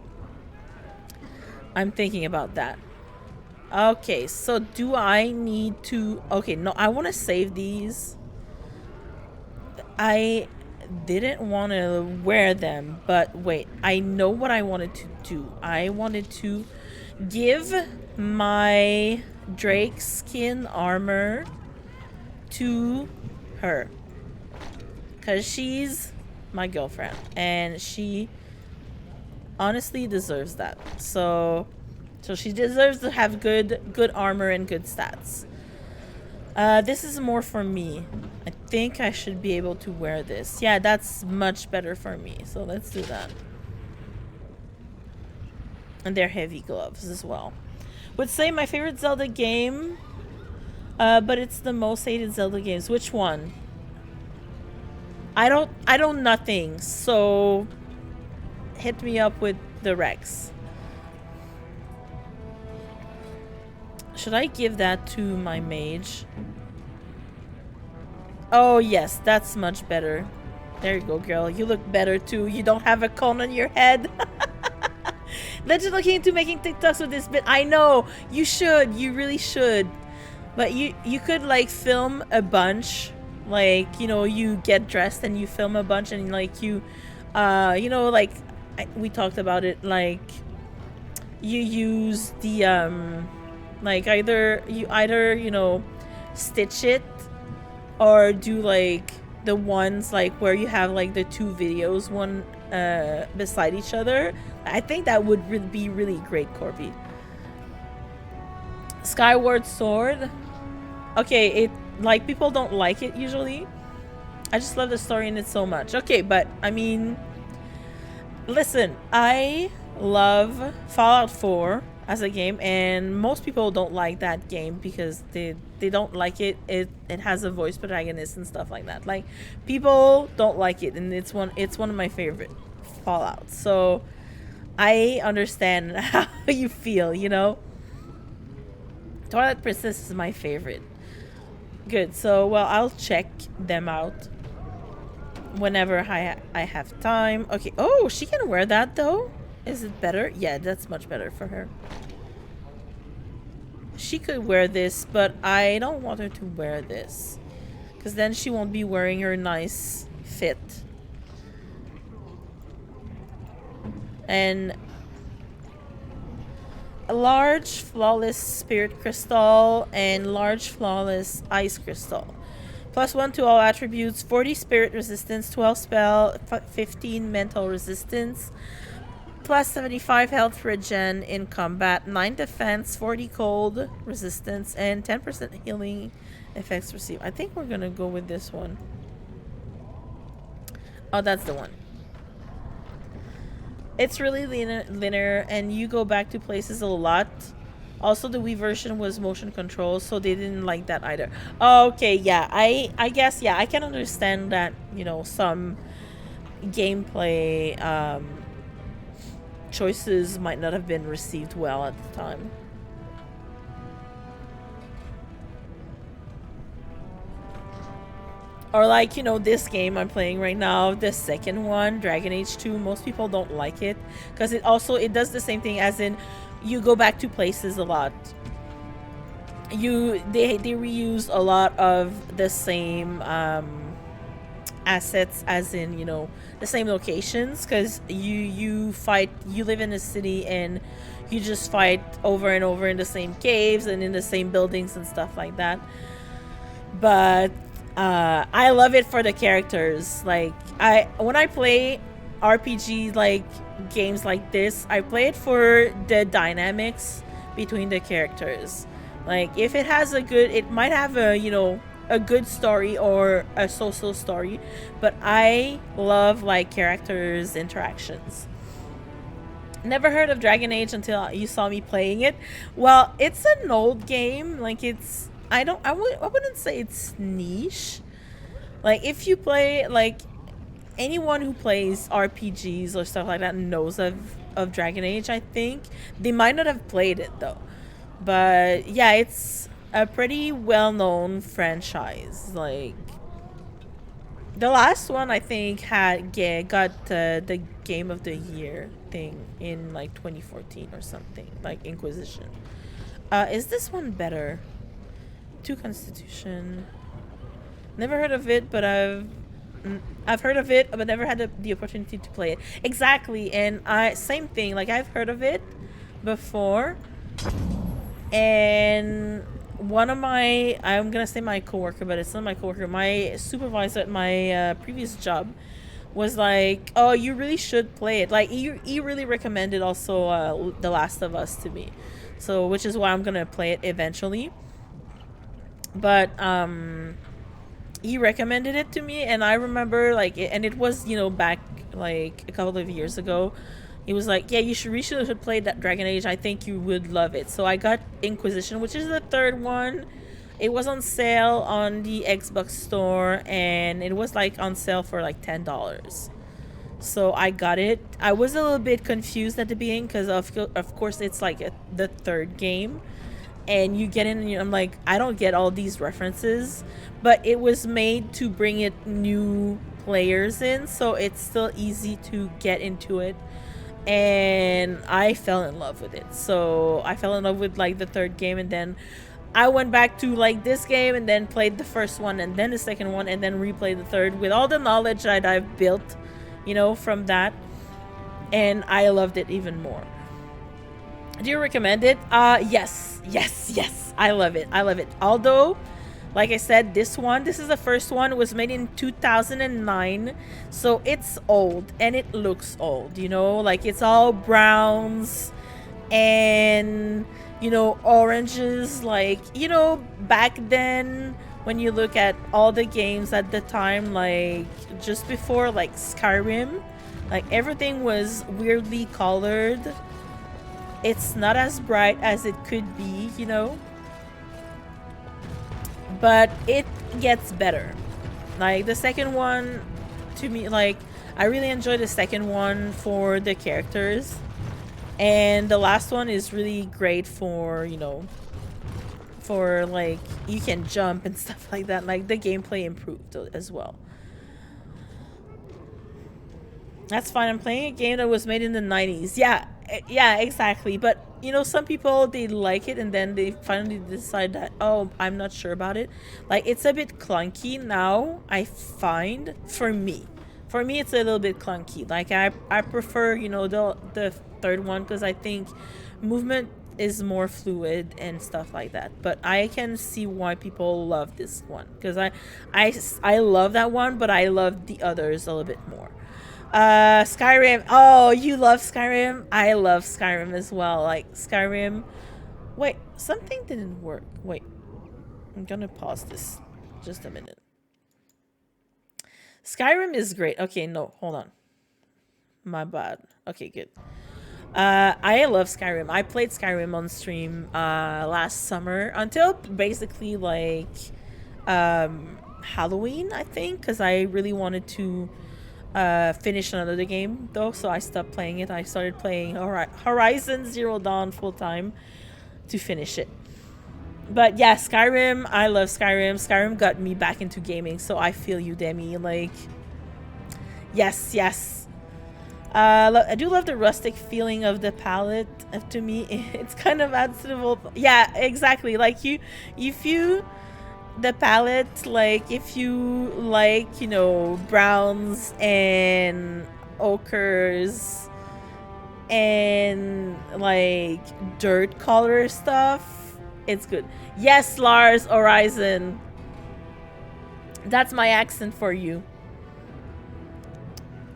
I'm thinking about that. Okay, so do I need to... Okay, no, I want to save these. I didn't want to wear them, but wait, I know what I wanted to do. I wanted to give my Drake skin armor to her, because she's my girlfriend and she honestly deserves that. So she deserves to have good armor and good stats. This is more for me. I think I should be able to wear this. Yeah, that's much better for me. So let's do that. And they're heavy gloves as well. Would say my favorite Zelda game, but it's the most hated Zelda games. Which one? I don't nothing. So hit me up with the Rex. Should I give that to my mage? Oh yes, that's much better. There you go, girl. You look better too. You don't have a cone on your head. Legend looking into making TikToks with this bit. I know you should. You really should. But you could like film a bunch. Like, you know, you get dressed and you film a bunch and like you know, like we talked about it. Like you use the like either you know stitch it or do like the ones like where you have like the two videos one beside each other. I think that would be really great, Corby. Skyward Sword. Okay, it like people don't like it usually. I just love the story in it so much. Okay, but I mean, listen, I love Fallout 4 as a game, and most people don't like that game because they don't like it. It has a voice protagonist and stuff like that. Like people don't like it, and it's one of my favorite Fallout. So I understand how you feel, you know. Twilight Princess is my favorite. Good. So well, I'll check them out whenever I have time. Okay. Oh, she can wear that though. Is it better? Yeah, that's much better for her. She could wear this, but I don't want her to wear this because then she won't be wearing her nice fit. And a large flawless spirit crystal and large flawless ice crystal. +1 to all attributes, 40 spirit resistance, 12 spell, 15 mental resistance. +75 health regen in combat, 9 defense, 40 cold resistance, and 10% healing effects received. I think we're gonna go with this one. Oh, that's the one. It's really linear, and you go back to places a lot. Also, the Wii version was motion control, so they didn't like that either. Okay, yeah, I guess, yeah, I can understand that, you know, some gameplay choices might not have been received well at the time. Or like, you know, this game I'm playing right now, the second one, Dragon Age 2, most people don't like it because it does the same thing as in you go back to places a lot. They reuse a lot of the same assets, as in, you know, the same locations, because you live in a city and you just fight over and over in the same caves and in the same buildings and stuff like that. But I love it for the characters. Like when I play RPG like games like this, I play it for the dynamics between the characters. Like if it has it might have a, you know, a good story or a so-so story, but I love like characters interactions. Never heard of Dragon Age until you saw me playing it. Well, it's an old game. Like it's I wouldn't say it's niche. Like if you play, like anyone who plays RPGs or stuff like that knows of Dragon Age, I think. They might not have played it though. But yeah, it's a pretty well-known franchise. Like the last one I think got the Game of the Year thing in like 2014 or something, like Inquisition. Is this one better? 2 Constitution. Never heard of it, but I've heard of it, but never had the opportunity to play it. Exactly, and same thing. Like I've heard of it before, and one of my, I'm gonna say my coworker, but it's not my coworker. My supervisor at my previous job was like, "Oh, you really should play it." Like he really recommended also The Last of Us to me, so which is why I'm gonna play it eventually. But he recommended it to me, and I remember like and it was, you know, back like a couple of years ago, He was like, yeah, you should play that Dragon Age. I think you would love it. So I got Inquisition, which is the third one. It was on sale on the Xbox store, and it was like on sale for like $10. So I got it. I was a little bit confused at the beginning because of course it's like the third game, and you get in and I'm like, I don't get all these references, but it was made to bring it new players in, so it's still easy to get into it. And I fell in love with it. So I fell in love with like the third game, and then I went back to like this game and then played the first one and then the second one and then replayed the third with all the knowledge that I've built, you know, from that. And I loved it even more. Do you recommend it? Yes. I love it. Although, like I said, this is the first one. It was made in 2009. So it's old and it looks old, you know, like it's all browns and, you know, oranges. Like, you know, back then when you look at all the games at the time, like just before like Skyrim, like everything was weirdly colored. It's not as bright as it could be, you know, but it gets better. Like the second one, to me, like I really enjoyed the second one for the characters, and the last one is really great for, you know, for like you can jump and stuff like that. Like the gameplay improved as well. That's fine. I'm playing a game that was made in the 90s. Yeah, exactly. But you know, some people, they like it and then they finally decide that, oh, I'm not sure about it. Like it's a bit clunky now, I find. For me it's a little bit clunky. Like I prefer, you know, the third one, because I think movement is more fluid and stuff like that. But I can see why people love this one, because I love that one, but I love the others a little bit more. Skyrim. Oh, you love Skyrim? I love Skyrim as well. Like Skyrim. Wait, something didn't work. Wait, I'm gonna pause this just a minute. Skyrim is great. Okay, no, hold on. My bad. Okay, good. I love Skyrim. I played Skyrim on stream last summer until basically like Halloween, I think, because I really wanted to finish another game though, so I stopped playing it. I started playing Horizon Zero Dawn full time to finish it. But yeah, Skyrim, I love Skyrim. Skyrim got me back into gaming, so I feel you, Demi. Like, yes. I do love the rustic feeling of the palette. To me, it's kind of adds to the whole. Yeah, exactly. Like the palette, like if you like, you know, browns and ochres and like dirt color stuff, it's good. Yes, Lars Horizon, that's my accent for you.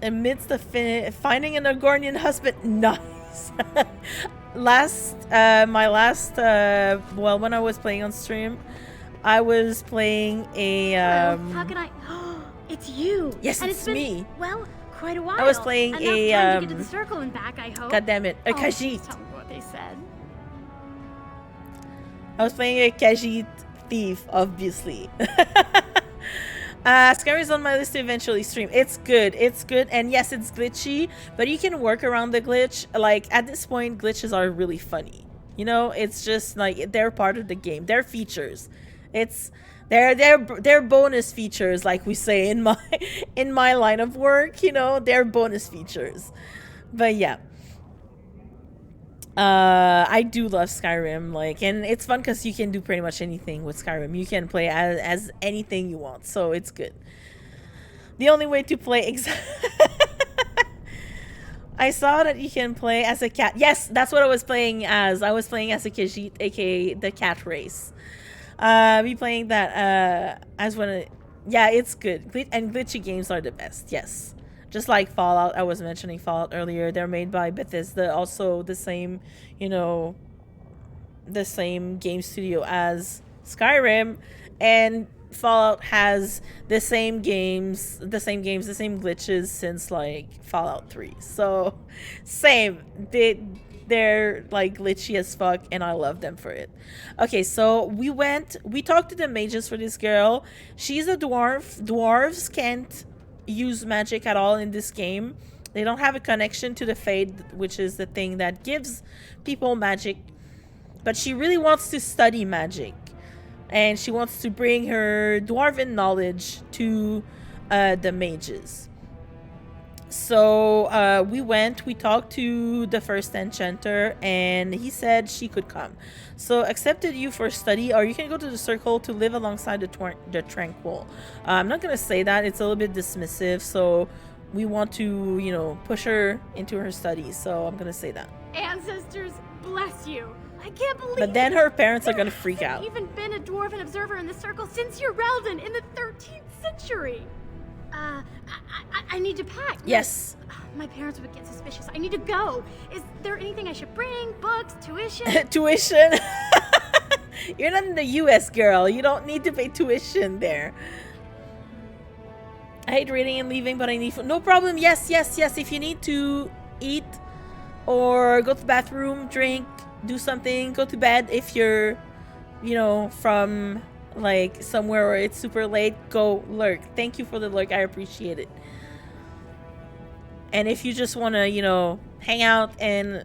Amidst the finding an Agornian husband. Nice. My last well, when I was playing on stream, I was playing a Hello, how can I? It's you. Yes, and it's been, me. Well, quite a while. I was playing Enough a time to get to the circle and back, I hope. God damn it, a Khajiit. Khajiit. Tell me what they said. I was playing a Khajiit thief, obviously. Skyrim is on my list to eventually stream. It's good, and yes, it's glitchy, but you can work around the glitch. Like at this point, glitches are really funny. You know, it's just like they're part of the game. They're features. They're bonus features, like we say in my line of work. You know, they're bonus features. But yeah. I do love Skyrim, like, and it's fun because you can do pretty much anything with Skyrim. You can play as anything you want, so it's good. The only way to play I saw that you can play as a cat. Yes, that's what I was playing as. I was playing as a Khajiit, aka the cat race. Be playing that as one of, yeah, it's good. And glitchy games are the best, yes. Just like Fallout, I was mentioning Fallout earlier. They're made by Bethesda, also the same, you know, the same game studio as Skyrim. And Fallout has the same games, the same glitches since like Fallout 3. So same. They're like glitchy as fuck and I love them for it. Okay, so we talked to the mages for this girl. She's a dwarf. Dwarves can't use magic at all in this game. They don't have a connection to the Fade, which is the thing that gives people magic. But she really wants to study magic. And she wants to bring her dwarven knowledge to the mages. So we talked to the first enchanter, and he said she could come. So accepted you for study, or you can go to the circle to live alongside the tranquil. I'm not gonna say that, it's a little bit dismissive, so we want to, you know, push her into her studies, so I'm gonna say that. Ancestors, bless you. I can't believe But then her parents are gonna freak out. I've even been a dwarven observer in the circle since your Relden in the 13th century. I need to pack. Yes. My parents would get suspicious. I need to go. Is there anything I should bring? Books? Tuition? Tuition? You're not in the US, girl. You don't need to pay tuition there. I hate reading and leaving, but I need food. No problem. Yes. If you need to eat or go to the bathroom, drink, do something, go to bed. If you're, you know, from like somewhere where it's super late, go lurk. Thank you for the lurk. I appreciate it. And if you just want to, you know, hang out and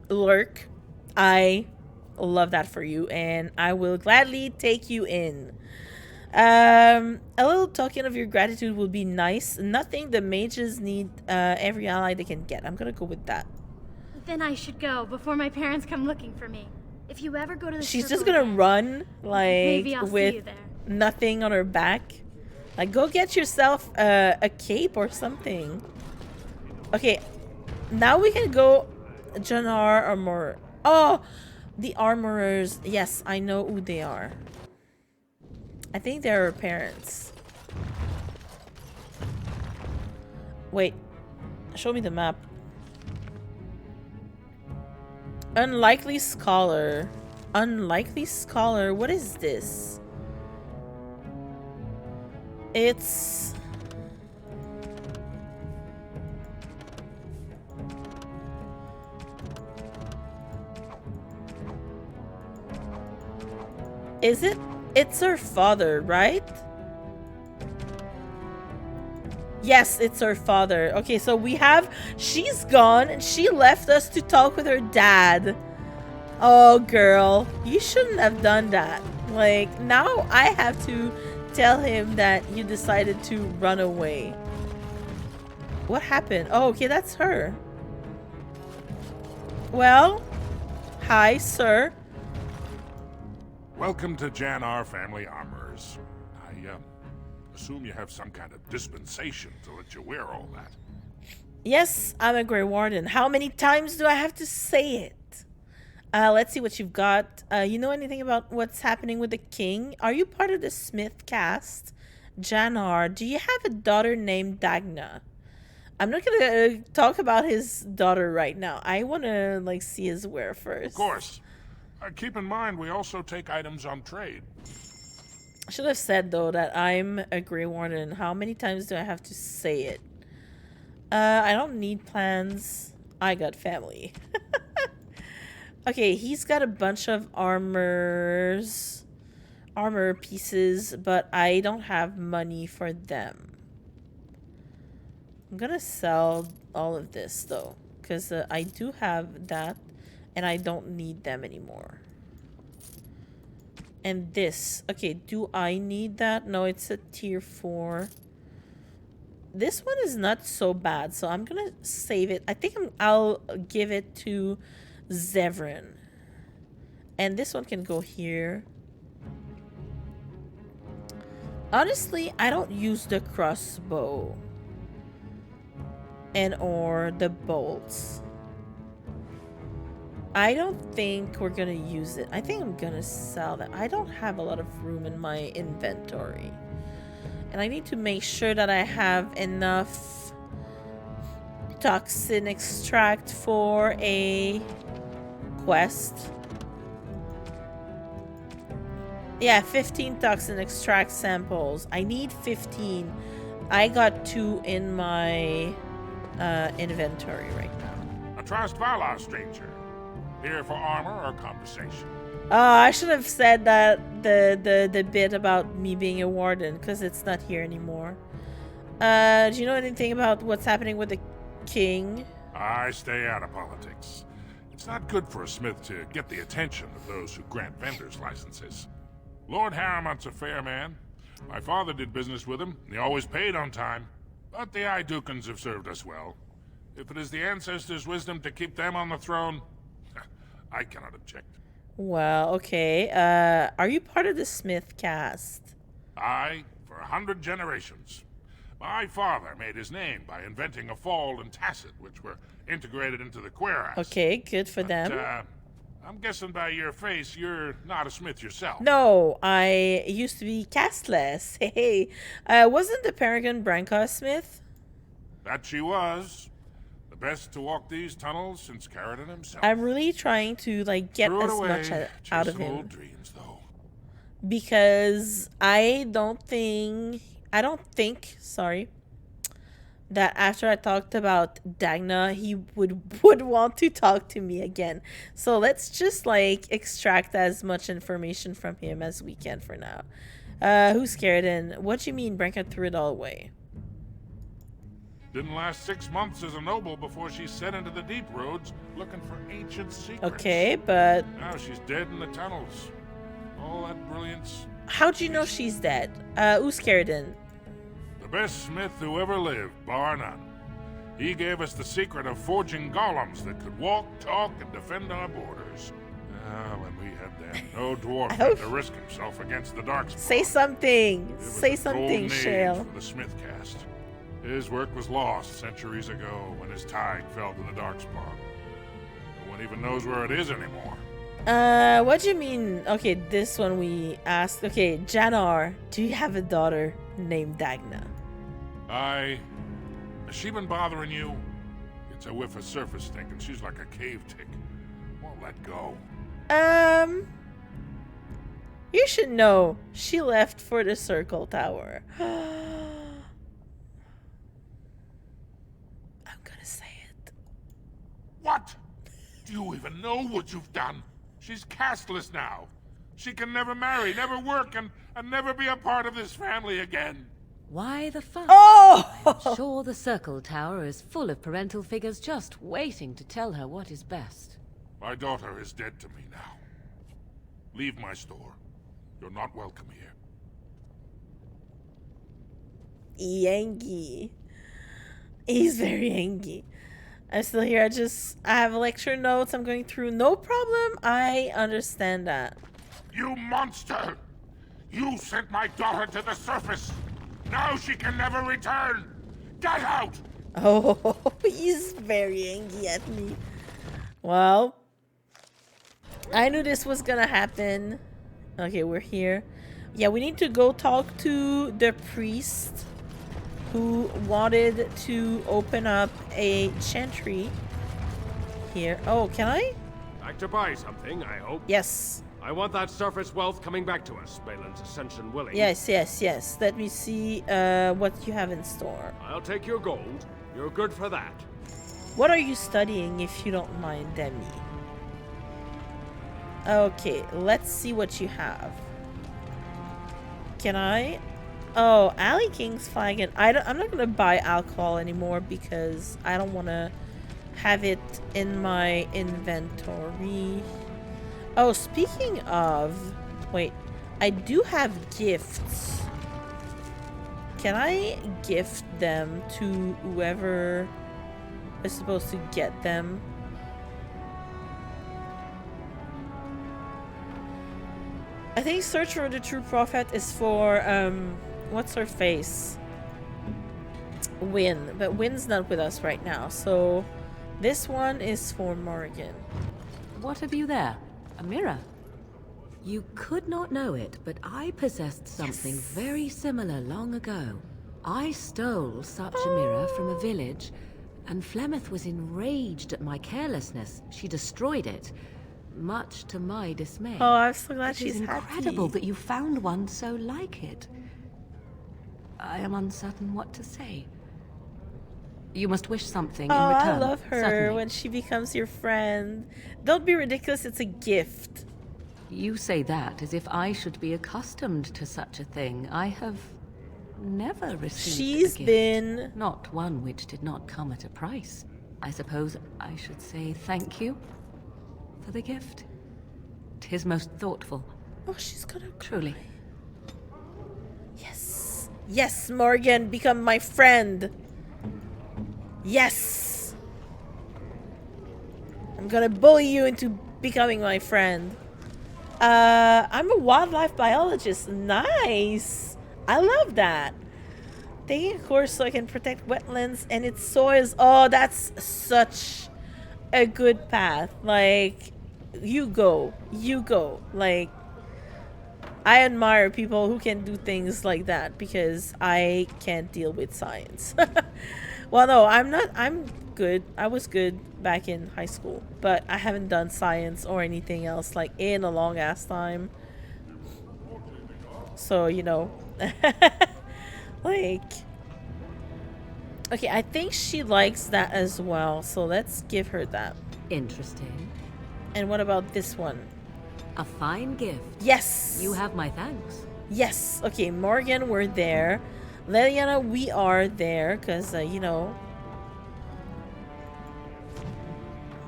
lurk, I love that for you, and I will gladly take you in. A little token of your gratitude would be nice. Nothing the mages need, every ally they can get. I'm gonna go with that. Then I should go before my parents come looking for me. If you ever go to the She's circle just gonna again, run like maybe I'll see you with there. nothing on her back. Like, go get yourself a cape or something. Okay, now we can go Janar Armor. Oh, the armorers. Yes, I know who they are. I think they're her parents. Wait, show me the map. Unlikely Scholar. Unlikely Scholar. What is this? It's... Is it? It's her father, right? Yes, it's her father. Okay, so we have... She's gone and she left us to talk with her dad. Oh, girl. You shouldn't have done that. Like, now I have to tell him that you decided to run away. What happened? Oh, okay, that's her. Well, hi, sir. Welcome to Janar Family Armors. I assume you have some kind of dispensation to let you wear all that. Yes, I'm a Grey Warden. How many times do I have to say it? Let's see what you've got. You know anything about what's happening with the king? Are you part of the Smith cast? Janar, do you have a daughter named Dagna? I'm not gonna talk about his daughter right now. I wanna like see his wear first. Of course. Keep in mind, we also take items on trade. I should have said, though, that I'm a Grey Warden. How many times do I have to say it? I don't need plans. I got family. Okay, he's got a bunch of armor pieces, but I don't have money for them. I'm gonna sell all of this, though, because I do have that. And I don't need them anymore. And this. Okay, do I need that? No, it's a tier 4. This one is not so bad, so I'm gonna save it. I think I'll give it to Zevran. And this one can go here. Honestly, I don't use the crossbow. And or the bolts. I don't think we're gonna use it. I think I'm gonna sell that. I don't have a lot of room in my inventory. And I need to make sure that I have enough toxin extract for a quest. Yeah, 15 toxin extract samples. I need 15. I got 2 in my inventory right now. A Trust Valar, stranger. Here for armor or conversation? I should have said that the bit about me being a warden, because it's not here anymore. Do you know anything about what's happening with the king? I stay out of politics. It's not good for a smith to get the attention of those who grant vendors licenses. Lord Harriman's a fair man. My father did business with him, and he always paid on time. But the Idukans have served us well. If it is the ancestors' wisdom to keep them on the throne, I cannot object. Well, okay. Are you part of the Smith cast? I, for 100 generations. My father made his name by inventing a fall and tacit, which were integrated into the cuirass. Okay, good for them. I'm guessing by your face, you're not a smith yourself. No, I used to be castless. Hey, wasn't the Paragon Branca a smith? That she was. The best to walk these tunnels since Carradine himself. I'm really trying to like get as much out of him. Dreams, though. Because I don't think, sorry, that after I talked about Dagna, he would want to talk to me again. So let's just like extract as much information from him as we can for now. Who's Carradine? What do you mean Branca threw it all away? Didn't last 6 months as a noble before she set into the deep roads looking for ancient secrets. Okay, but now she's dead in the tunnels. All that brilliance. How'd you know she's dead? Who's Carradine? The best smith who ever lived, bar none. He gave us the secret of forging golems that could walk, talk, and defend our borders. When we had them, no dwarf had to risk himself against the darkspawn. Say something. Say something, Shale. For the smith caste. His work was lost centuries ago when his tide fell to the darkspawn. No one even knows where it is anymore. What do you mean? Okay, this one we asked. Okay, Janar, do you have a daughter named Dagna? Has she been bothering you? It's a whiff of surface stink, and she's like a cave tick. Won't let go. You should know. She left for the Circle Tower. What? Do you even know what you've done? She's castless now. She can never marry, never work, and never be a part of this family again. Why the fuss? Oh! I'm sure the Circle Tower is full of parental figures just waiting to tell her what is best. My daughter is dead to me now. Leave my store. You're not welcome here. Yankee. He's very angry. I'm still here. I have lecture notes I'm going through. No problem. I understand that. You monster! You sent my daughter to the surface! Now she can never return! Get out! Oh, he's very angry at me. Well, I knew this was gonna happen. Okay, we're here. Yeah, we need to go talk to the priest who wanted to open up a chantry here. Oh, can I? Back to buy something, I hope. Yes. I want that surface wealth coming back to us, Balin's ascension willing. Yes. Let me see what you have in store. I'll take your gold. You're good for that. What are you studying, if you don't mind, Demi? Okay, let's see what you have. Can I? Oh, Alley King's flagon. I'm not gonna buy alcohol anymore because I don't want to have it in my inventory. Oh, speaking of, wait, I do have gifts. Can I gift them to whoever is supposed to get them? I think Search for the True Prophet is for, what's her face? Win, but Win's not with us right now, so this one is for Morgan. What have you there? A mirror? You could not know it, but I possessed something very similar long ago. I stole such a mirror from a village, and Flemeth was enraged at my carelessness. She destroyed it. much to my dismay. Oh, I'm so glad It she's is incredible happy. that you found one so like it. I am uncertain what to say. You must wish something in return. I love her Certainly. when she becomes your friend. Don't be ridiculous, it's a gift. You say that as if I should be accustomed to such a thing. I have never received She's a gift. been... Not one which did not come at a price. I suppose I should say thank you for the gift. 'Tis most thoughtful. Oh, she's gonna cry. Truly. Yes. Yes, Morgan, become my friend. Yes. I'm gonna bully you into becoming my friend. I'm a wildlife biologist. Nice. I love that. Taking a course so I can protect wetlands and its soils. Oh, that's such a good path. Like, you go. You go. Like, I admire people who can do things like that because I can't deal with science. Well, no, I'm not. I'm good. I was good back in high school, but I haven't done science or anything else like in a long ass time. So, you know, like, okay, I think she likes that as well. So let's give her that. Interesting. And what about this one? A fine gift. Yes. You have my thanks. Yes. Okay, Morgan, we're there. Leliana, we are there because, you know.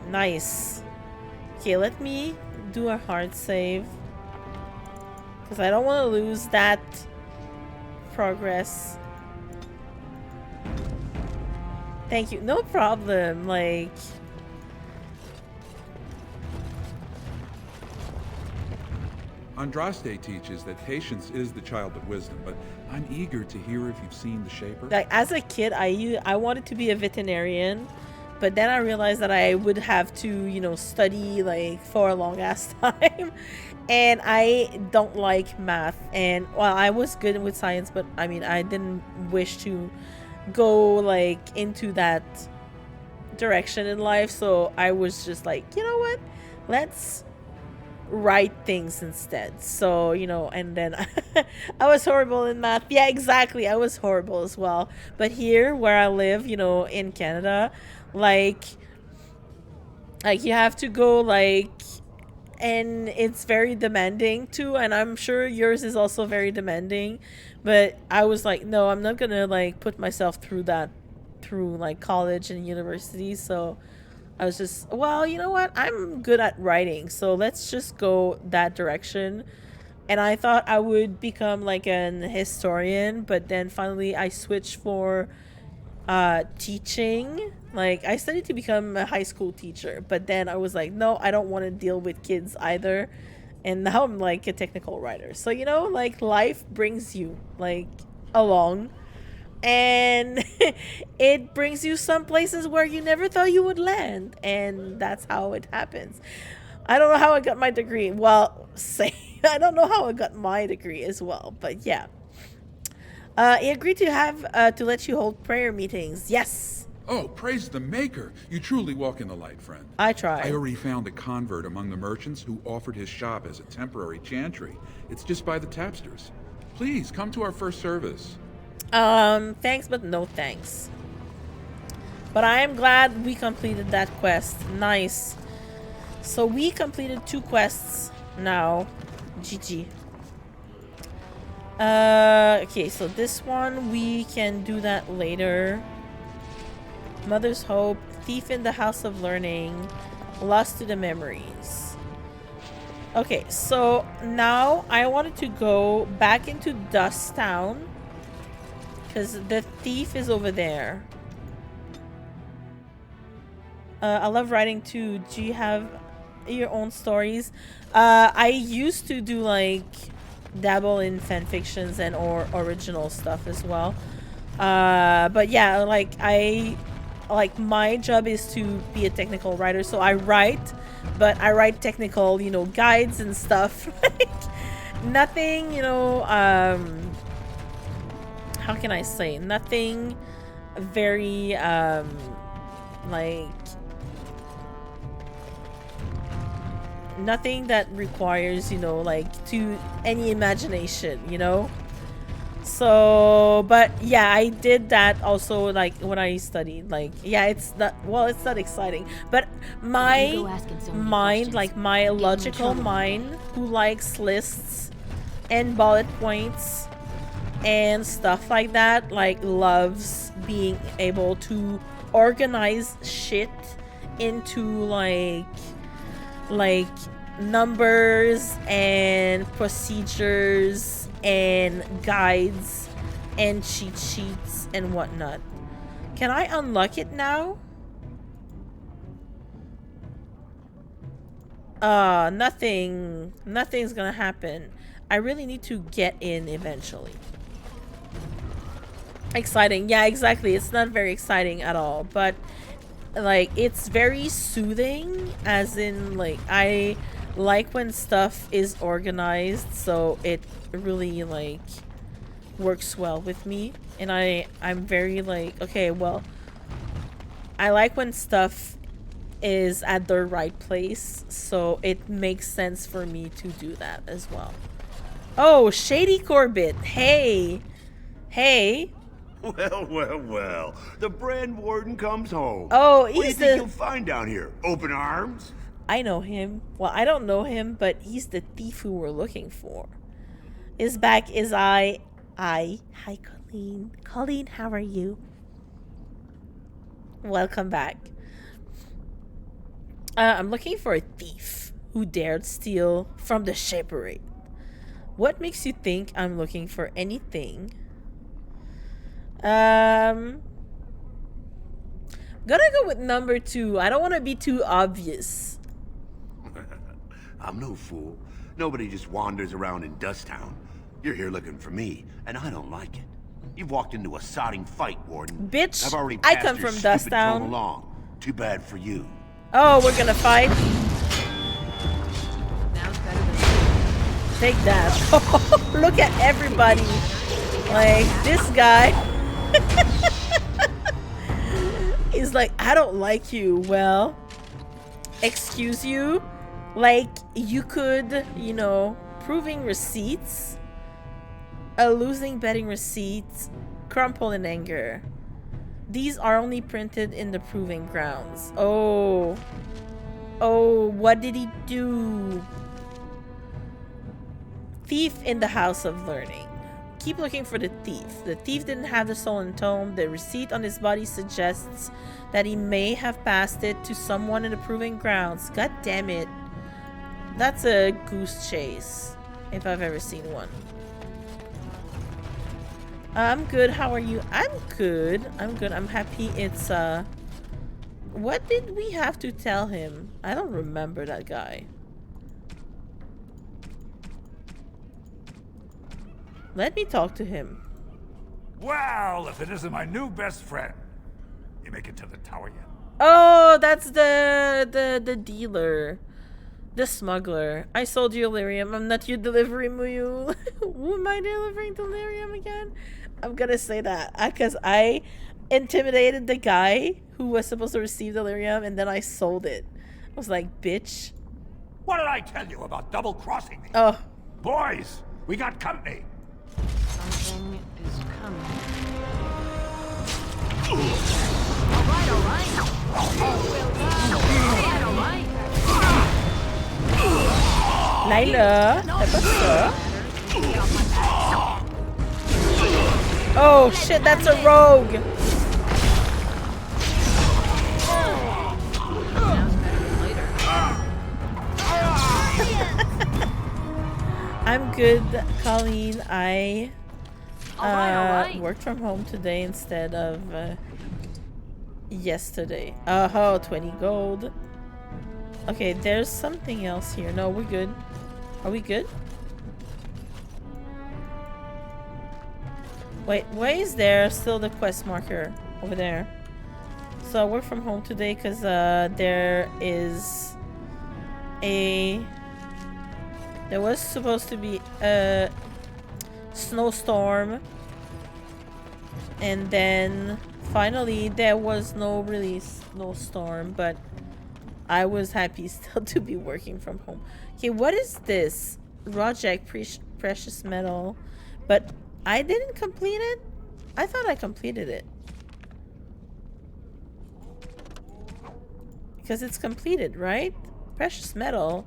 Nice. Okay, let me do a hard save. Because I don't want to lose that progress. Thank you. No problem. Like... Andraste teaches that patience is the child of wisdom, but I'm eager to hear if you've seen the Shaper. Like, as a kid, I wanted to be a veterinarian, but then I realized that I would have to, you know, study, like, for a long-ass time, and I don't like math, and, well, I was good with science, but, I mean, I didn't wish to go, like, into that direction in life, so I was just like, you know what, let's write things instead. So, you know, and then I was horrible in math. Yeah, exactly. I was horrible as well. But here where I live, you know, in Canada, like you have to go, like, and it's very demanding too, and I'm sure yours is also very demanding, but I was like, no, I'm not gonna like put myself through that, through like college and university. So I was just, well, you know what? I'm good at writing, so let's just go that direction. And I thought I would become like an historian, but then finally I switched for teaching. Like, I studied to become a high school teacher, but then I was like, no, I don't want to deal with kids either. And now I'm like a technical writer. So, you know, like life brings you like along. And it brings you some places where you never thought you would land, and that's how it happens. I don't know how I got my degree. Well, I don't know how I got my degree as well, but yeah. He agreed to have to let you hold prayer meetings. Yes. Oh, praise the Maker! You truly walk in the light, friend. I try. I already found a convert among the merchants who offered his shop as a temporary chantry. It's just by the tapsters. Please come to our first service. Thanks, but no thanks. But I am glad we completed that quest. Nice. So we completed 2 quests now. GG. Okay, so this one we can do that later. Mother's Hope, Thief in the House of Learning, Lost to the Memories. Okay, so now I wanted to go back into Dust Town, because the thief is over there. I love writing too. Do you have your own stories? I used to do like dabble in fan fictions and or original stuff as well. But yeah, like my job is to be a technical writer, so I write, but I write technical, you know, guides and stuff. Like nothing, you know, how can I say, nothing very like nothing that requires, you know, like to any imagination, you know. So, but yeah, I did that also, like when I studied. Like, yeah, it's not, well, it's not exciting, but my mind, like my logical mind, who likes lists and bullet points and stuff like that, like loves being able to organize shit into like numbers and procedures and guides and cheat sheets and whatnot. Can I unlock it now? Nothing's gonna happen. I really need to get in eventually. Exciting. Yeah, exactly. It's not very exciting at all, but like it's very soothing, as in like I like when stuff is organized, so it really like works well with me. And I'm very like, okay, well, I like when stuff is at the right place, so it makes sense for me to do that as well. Oh, Shady Corbett. Hey. Well. The Brand Warden comes home. Oh, what do you he's think the... you'll find down here? Open arms? I know him. Well, I don't know him, but he's the thief who we're looking for. Is back is I. Hi, Colleen. Colleen, how are you? Welcome back. I'm looking for a thief who dared steal from the Shaperate. What makes you think I'm looking for anything? Gonna go with number 2. I don't want to be too obvious. I'm no fool. Nobody just wanders around in Dusttown. You're here looking for me, and I don't like it. You've walked into a sodding fight, Warden. Bitch, I've already I passed come your from stupid Dusttown. tone along. Too bad for you. Oh, we're gonna fight? Take that. Look at everybody. Like, this guy. He's like, I don't like you. Well, excuse you? Like, you could, you know, proving receipts, losing betting receipts, crumple in anger. These are only printed in the proving grounds. Oh, what did he do? Thief in the House of Learning. Keep looking for the thief. The thief didn't have the stolen tome. The receipt on his body suggests that he may have passed it to someone in the proving grounds. God damn it. That's a goose chase, if I've ever seen one. I'm good. How are you? I'm good. I'm happy it's, what did we have to tell him? I don't remember that guy. Let me talk to him. Well, if it isn't my new best friend. You make it to the tower yet? Oh, that's the dealer. The smuggler. I sold you Delirium. I'm not your delivery mule. Who am I delivering Delirium again? I'm gonna say that because I intimidated the guy who was supposed to receive Delirium, and then I sold it. I was like, bitch. What did I tell you about double-crossing me? Oh. Boys, we got company. Something is coming. All right. Layla, what's up? Oh shit, that's a rogue. I'm good, Colleen. I worked from home today instead of yesterday. Oh, 20 gold. Okay, there's something else here. No, we're good. Are we good? Wait, why is there still the quest marker over there? So I work from home today because there was supposed to be a snowstorm, and then finally there was no really snowstorm, but I was happy still to be working from home. Okay, what is this? Project precious metal. But I didn't complete it? I thought I completed it. Because it's completed, right? Precious metal.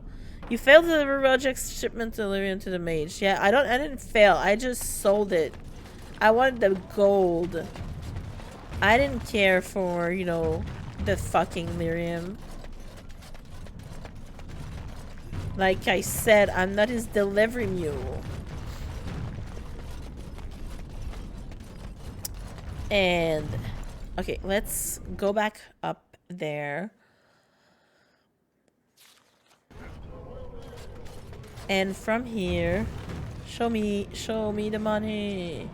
You failed to deliver Project's shipment delivery to the mage. Yeah, I didn't fail. I just sold it. I wanted the gold. I didn't care for, you know, the fucking lyrium. Like I said, I'm not his delivery mule. And okay, let's go back up there. And from here, show me the money.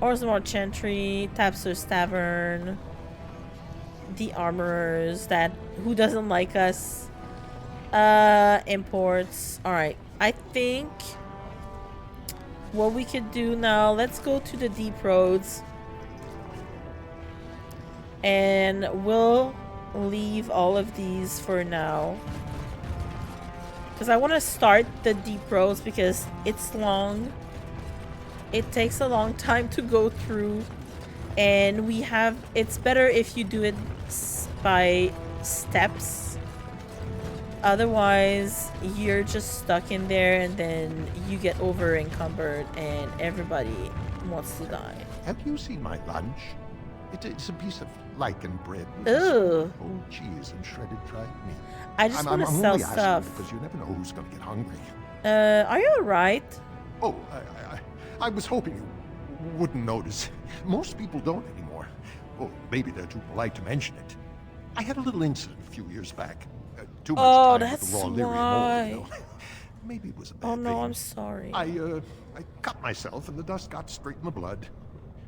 Orzammar Chantry, Tapster's Tavern, the Armorers, who doesn't like us? Imports. Alright, I think what we could do now, let's go to the deep roads. And we'll leave all of these for now. Because I want to start the deep roads because it's long. It takes a long time to go through. And it's better if you do it by steps. Otherwise, you're just stuck in there and then you get over encumbered and everybody wants to die. Have you seen my lunch? It's a piece of lichen bread with Ugh. old cheese and shredded dried meat. I just want to sell stuff. Because you never know who's going to get hungry. Are you alright? Oh, I was hoping you wouldn't notice. Most people don't anymore. Well, maybe they're too polite to mention it. I had a little incident a few years back. Too much time that's with the raw lyrium why. you know. Maybe it was a bad Oh no, thing. I'm sorry. I cut myself and the dust got straight in the blood.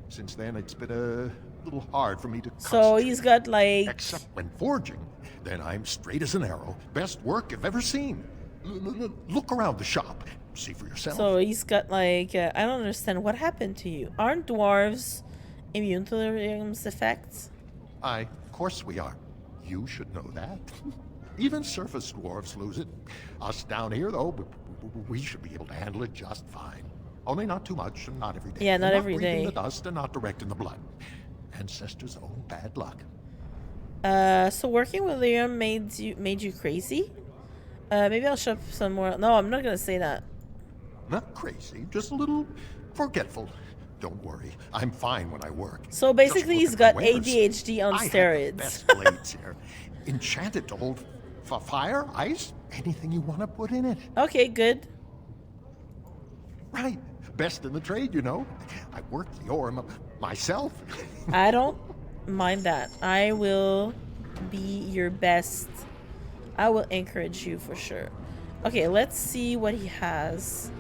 Since then, it's been a little hard for me to So he's got like... Except when forging. Then I'm straight as an arrow. Best work you've ever seen. Look around the shop. See for yourself. So he's got like... I don't understand. What happened to you? Aren't dwarves immune to lyrium's effects? Of course we are. You should know that. Even surface dwarves lose it. Us down here, though, we should be able to handle it just fine. Only not too much and not every day. Yeah, not and every not breathing day. the dust and not direct in the blood. Ancestors' own bad luck. So working with lyrium made you crazy? Maybe I'll shop some more. No, I'm not gonna say that. Not crazy, just a little forgetful. Don't worry, I'm fine when I work. So basically he's got wares. ADHD on I have the steroids. best blades here. Enchanted to hold fire, ice, anything you want to put in it. Okay, good. Right. Best in the trade, you know. I work the ore myself. I don't mind that. I will be your best. I will encourage you for sure. Okay, let's see what he has.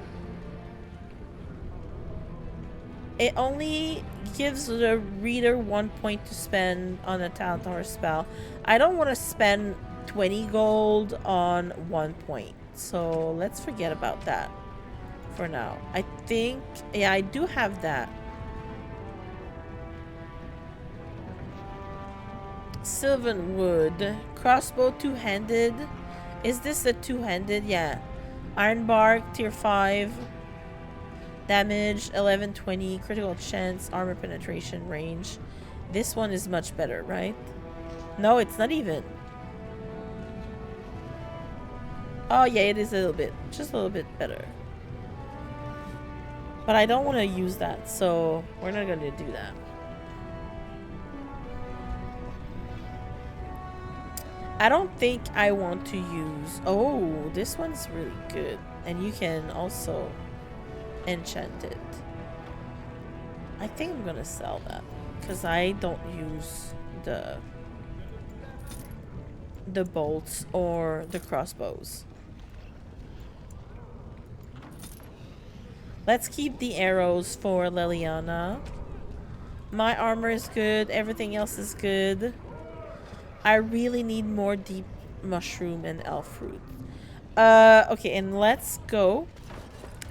It only gives the reader 1 point to spend on a talent or a spell. I don't want to spend 20 gold on 1 point. So let's forget about that for now. I think, yeah, I do have that. Sylvan wood. Crossbow two-handed. Is this a two-handed? Yeah. Iron bark, tier 5. Damage, 1120. Critical chance, armor penetration, range. This one is much better, right? No, it's not even. Oh, yeah, it is a little bit. Just a little bit better. But I don't want to use that, so we're not going to do that. I don't think I want to use... Oh, this one's really good. And you can also enchant it. I think I'm going to sell that. Because I don't use the bolts or the crossbows. Let's keep the arrows for Leliana. My armor is good. Everything else is good. I really need more deep mushroom and elf fruit. Okay, and let's go.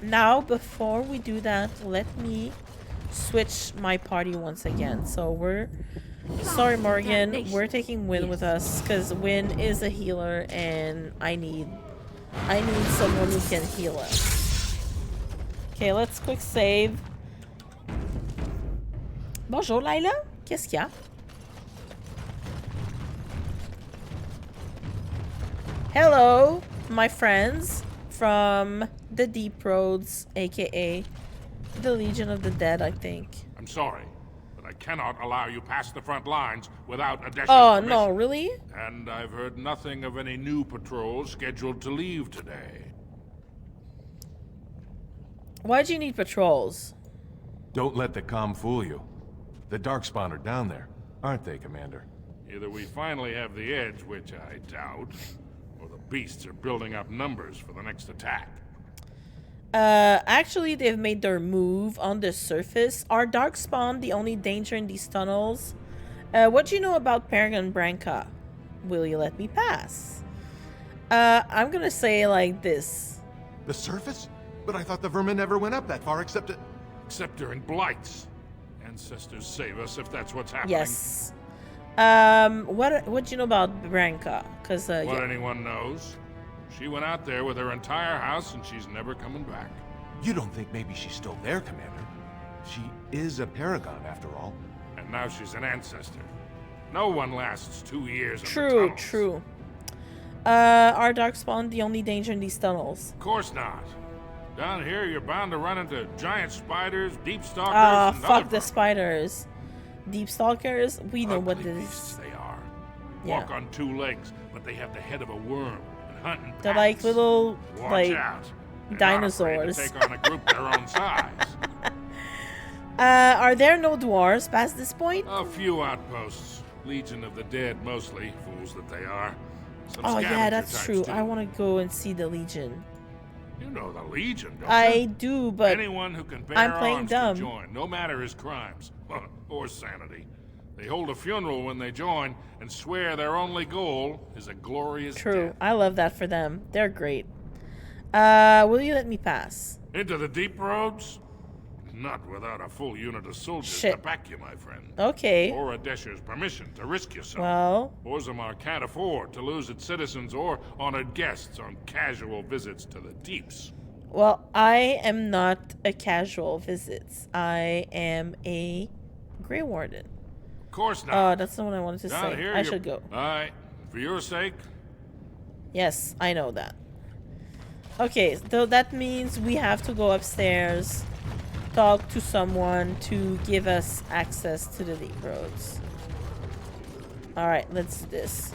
Now, before we do that, let me switch my party once again. So we're Sorry, Morgan. We're taking Win with us because Win is a healer, and I need someone who can heal us. Okay, let's quick save. Bonjour, Lila. Qu'est-ce qu'il y a? Hello, my friends from the Deep Roads, aka the Legion of the Dead, I think. I'm sorry, but I cannot allow you past the front lines without Adesha's Oh, permission. no, really? And I've heard nothing of any new patrols scheduled to leave today. Why'd you need patrols? Don't let the comm fool you. The Darkspawn are down there, aren't they, Commander? Either we finally have the edge, which I doubt, or the beasts are building up numbers for the next attack. Actually, they've made their move on the surface. Are Darkspawn the only danger in these tunnels? What do you know about Paragon Branca? Will you let me pass? I'm gonna say like this. The surface? But I thought the vermin never went up that far except during blights. Ancestors save us if that's what's happening. Yes. What do you know about Branca? Cause what yeah. anyone knows. She went out there with her entire house and she's never coming back. You don't think maybe she's still there, Commander? She is a paragon, after all. And now she's an ancestor. No one lasts 2 years in the True, tunnels. true. Are Darkspawn the only danger in these tunnels? Of course not. Down here, you're bound to run into giant spiders, deep stalkers, Ah, and fuck other the spiders. Deep stalkers? We know what ugly this beasts they are. Yeah. Walk on 2 legs, but they have the head of a worm and hunt in They're packs. like little, Watch like, out. They're not afraid dinosaurs. to take on a group their own size. Are there no dwarves past this point? A few outposts. Legion of the Dead, mostly. Fools that they are. Some Oh yeah, scavenger that's types, true. too. I want to go and see the Legion. You know the Legion, don't I you? do, but anyone who can bear I'm playing arms dumb. can join, no matter his crimes or sanity. They hold a funeral when they join and swear their only goal is a glorious True. death. I love that for them. They're great. Will you let me pass? Into the deep roads? Not without a full unit of soldiers to Shit. back you, my friend. Okay. Or Adesha's permission to risk yourself. Well. Orzammar can't afford to lose its citizens or honored guests on casual visits to the deeps. Well, I am not a casual visits. I am a Grey Warden. Of course not. Oh, that's not what I wanted to Down say. here, I you're- should go. Aye, for your sake. Yes, I know that. Okay, so that means we have to go upstairs, talk to someone to give us access to the deep roads. Alright, let's do this.